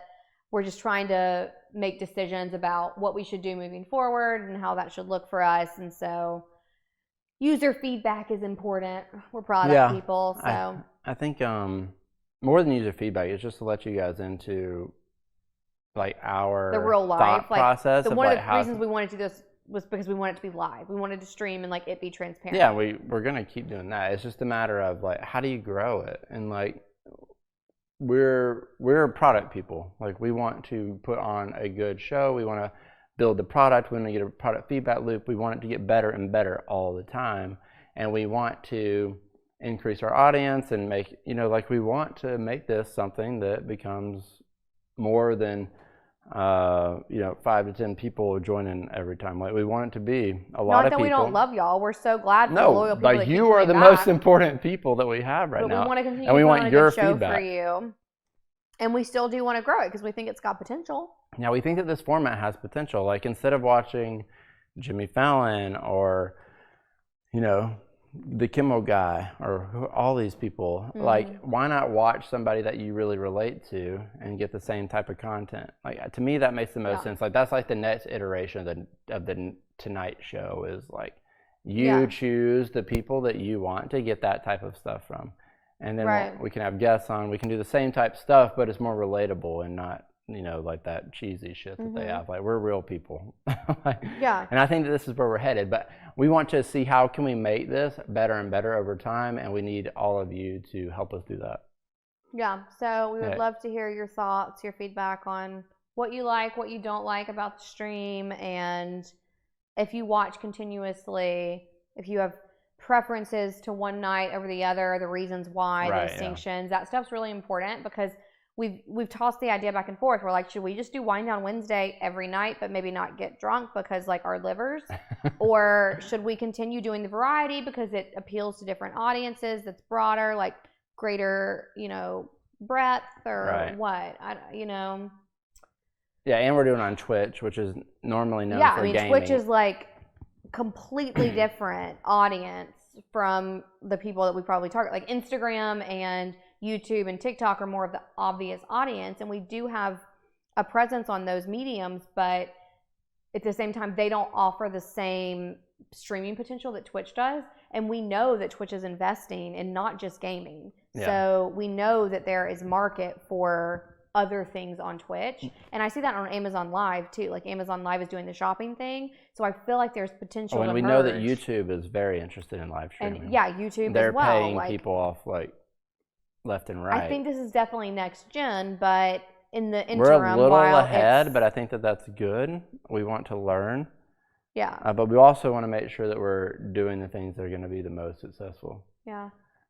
We're just trying to make decisions about what we should do moving forward and how that should look for us. And so user feedback is important. We're product people. So I think more than user feedback, it's just to let you guys into like our the real life thought process of one like of the reasons we wanted to do this was because we wanted it to be live. We wanted to stream and like it be transparent. Yeah, we're gonna keep doing that. It's just a matter of like how do you grow it, and like we're product people. Like we want to put on a good show. We want to build the product. We want to get a product feedback loop. We want it to get better and better all the time, and we want to increase our audience and make, you know, like we want to make this something that becomes more than 5 to 10 people joining every time. Like we want it to be a lot of people. Not that we don't love y'all. We're so glad for the loyal people. But you are the most important people that we have right now. But we want to continue and we want your show feedback for you. And we still do want to grow it because we think it's got potential. Now we think that this format has potential. Like instead of watching Jimmy Fallon or, you know, the Kimmel guy or all these people, like why not watch somebody that you really relate to and get the same type of content? Like to me that makes the most sense. Like that's like the next iteration of the Tonight Show is like you choose the people that you want to get that type of stuff from, and then we can have guests on. We can do the same type stuff, but it's more relatable and not, you know, like that cheesy shit that they have. Like we're real people. And I think that this is where we're headed, but we want to see how can we make this better and better over time, and we need all of you to help us do that. Yeah, so we would love to hear your thoughts, your feedback on what you like, what you don't like about the stream, and if you watch continuously, if you have preferences to one night over the other, the reasons why, the distinctions, that stuff's really important because we've tossed the idea back and forth. We're like, should we just do Wind Down Wednesday every night but maybe not get drunk because like our livers? Or should we continue doing the variety because it appeals to different audiences, that's broader, like greater, you know, breadth or what? Yeah, and we're doing it on Twitch, which is normally known for gaming. Twitch is like completely different audience from the people that we probably target. Like Instagram and YouTube and TikTok are more of the obvious audience, and we do have a presence on those mediums, but at the same time they don't offer the same streaming potential that Twitch does, and we know that Twitch is investing in not just gaming. So we know that there is market for other things on Twitch, and I see that on Amazon Live too. Like Amazon Live is doing the shopping thing, so I feel like there's potential to merge. We know that YouTube is very interested in live streaming, and YouTube as well. They're paying people off like left and right. I think this is definitely next gen, but in the interim, we're a little ahead, but I think that that's good. We want to learn. But we also want to make sure that we're doing the things that are going to be the most successful.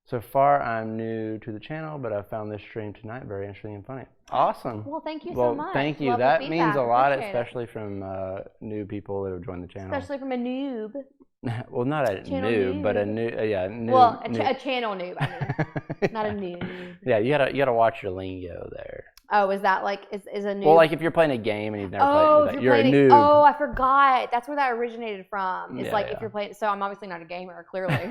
So far, I'm new to the channel, but I found this stream tonight very interesting and funny. Awesome. Well, thank you so much. Thank you. Love that means a lot, especially from new people that have joined the channel. Especially from a noob. Well, not a noob, but a new, noob. Well, a channel noob, I mean. Not a noob. Yeah, you gotta watch your lingo there. Oh, is that like, is a noob? Well, like if you're playing a game and you've never played it, you're a noob. Oh, I forgot. That's where that originated from. It's like if you're playing, so I'm obviously not a gamer, clearly.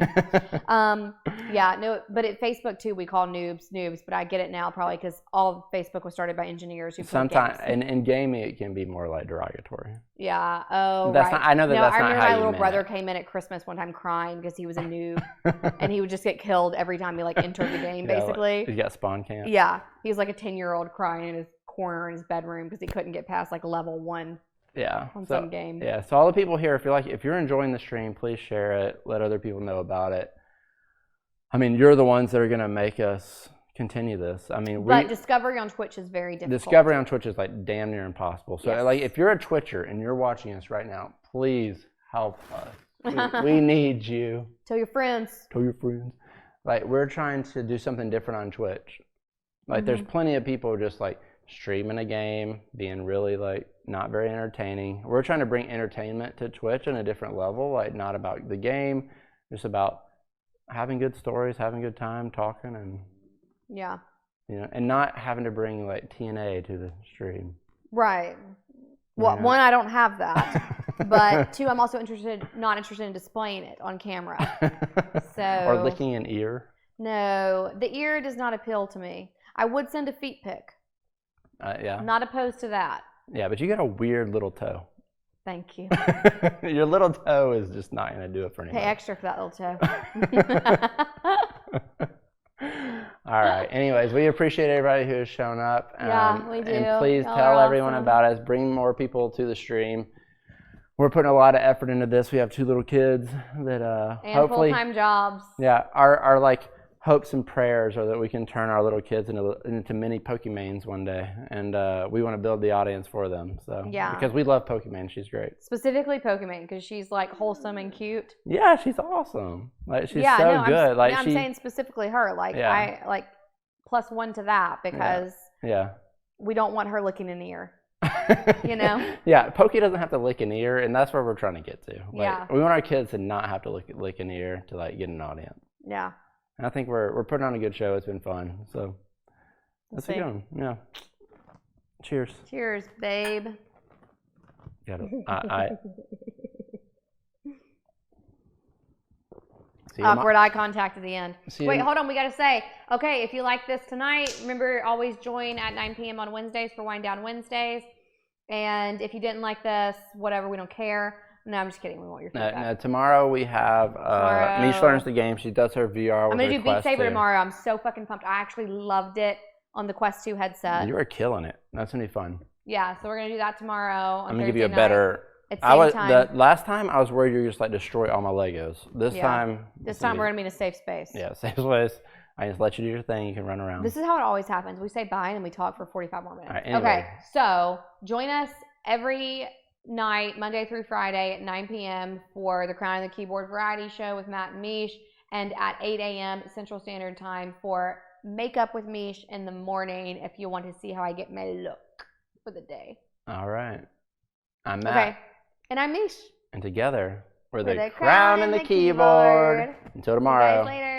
No, but at Facebook too, we call noobs, but I get it now probably because all Facebook was started by engineers who played games. Sometimes, in gaming, it can be more like derogatory. Yeah. Oh, that's right. I know that's not how you meant it. I remember my little brother came in at Christmas one time crying because he was a noob, and he would just get killed every time he like entered the game, basically. He got spawn camp. Yeah. He was like a 10-year-old crying in his corner in his bedroom because he couldn't get past like level 1 on some game. Yeah, so all the people here, if you're enjoying the stream, please share it. Let other people know about it. I mean, you're the ones that are going to make us continue this. I mean, but discovery on Twitch is very difficult. Discovery on Twitch is like damn near impossible. So like if you're a Twitcher and you're watching us right now, please help us. We need you. Tell your friends. Tell your friends. Like we're trying to do something different on Twitch. Like there's plenty of people just like streaming a game, being really like not very entertaining. We're trying to bring entertainment to Twitch on a different level, like not about the game, just about having good stories, having a good time, talking, and and not having to bring like TNA to the stream. Right. Well, one, I don't have that, but two, I'm also not interested in displaying it on camera. So or licking an ear. No, the ear does not appeal to me. I would send a feet pic. I'm not opposed to that. Yeah, but you got a weird little toe. Thank you. Your little toe is just not going to do it for anyone. Pay extra for that little toe. All right. Anyways, we appreciate everybody who has shown up. Yeah, we do. And please Y'all tell are everyone awesome. about us. Bring more people to the stream. We're putting a lot of effort into this. We have 2 little kids that And hopefully full-time jobs. Yeah, our like hopes and prayers are that we can turn our little kids into mini Pokemans one day, and we want to build the audience for them. So Yeah. because we love Pokemon, she's great. Specifically Pokemon, because she's like wholesome and cute. Yeah, she's awesome. Like she's Yeah, so no, good. I'm saying specifically her. Like I like +1 to that because we don't want her licking an ear. You know? Yeah, Pokey doesn't have to lick an ear, and that's where we're trying to get to. Like, Yeah. we want our kids to not have to lick an ear to like get an audience. Yeah. And I think we're putting on a good show. It's been fun. So let's see. keep going. Yeah. Cheers. Cheers, babe. Awkward eye contact at the end. Wait, hold on. We got to say, okay, if you like this tonight, remember always join at 9 p.m. on Wednesdays for Wind Down Wednesdays. And if you didn't like this, whatever, we don't care. No, I'm just kidding. We want your feedback. No, tomorrow we have Meesh learns the game. She does her VR. I'm going to do Beat Saber tomorrow. I'm so fucking pumped. I actually loved it on the Quest 2 headset. You are killing it. That's going to be fun. Yeah, so we're going to do that tomorrow. I'm going to give you a better... The last time I was worried you were just like destroy all my Legos. This time we're gonna be in a safe space. Yeah, safe space. I just let you do your thing. You can run around. This is how it always happens. We say bye and then we talk for 45 more minutes. Right, anyway. Okay, so join us every night, Monday through Friday at 9 p.m. for the Crown and the Keyboard Variety Show with Matt and Meesh, and at 8 a.m. Central Standard Time for Makeup with Meesh in the morning if you want to see how I get my look for the day. All right. I'm Matt. Okay. And I'm Meesh. And together, we're the Crown and the Keyboard. Until tomorrow. See you guys later.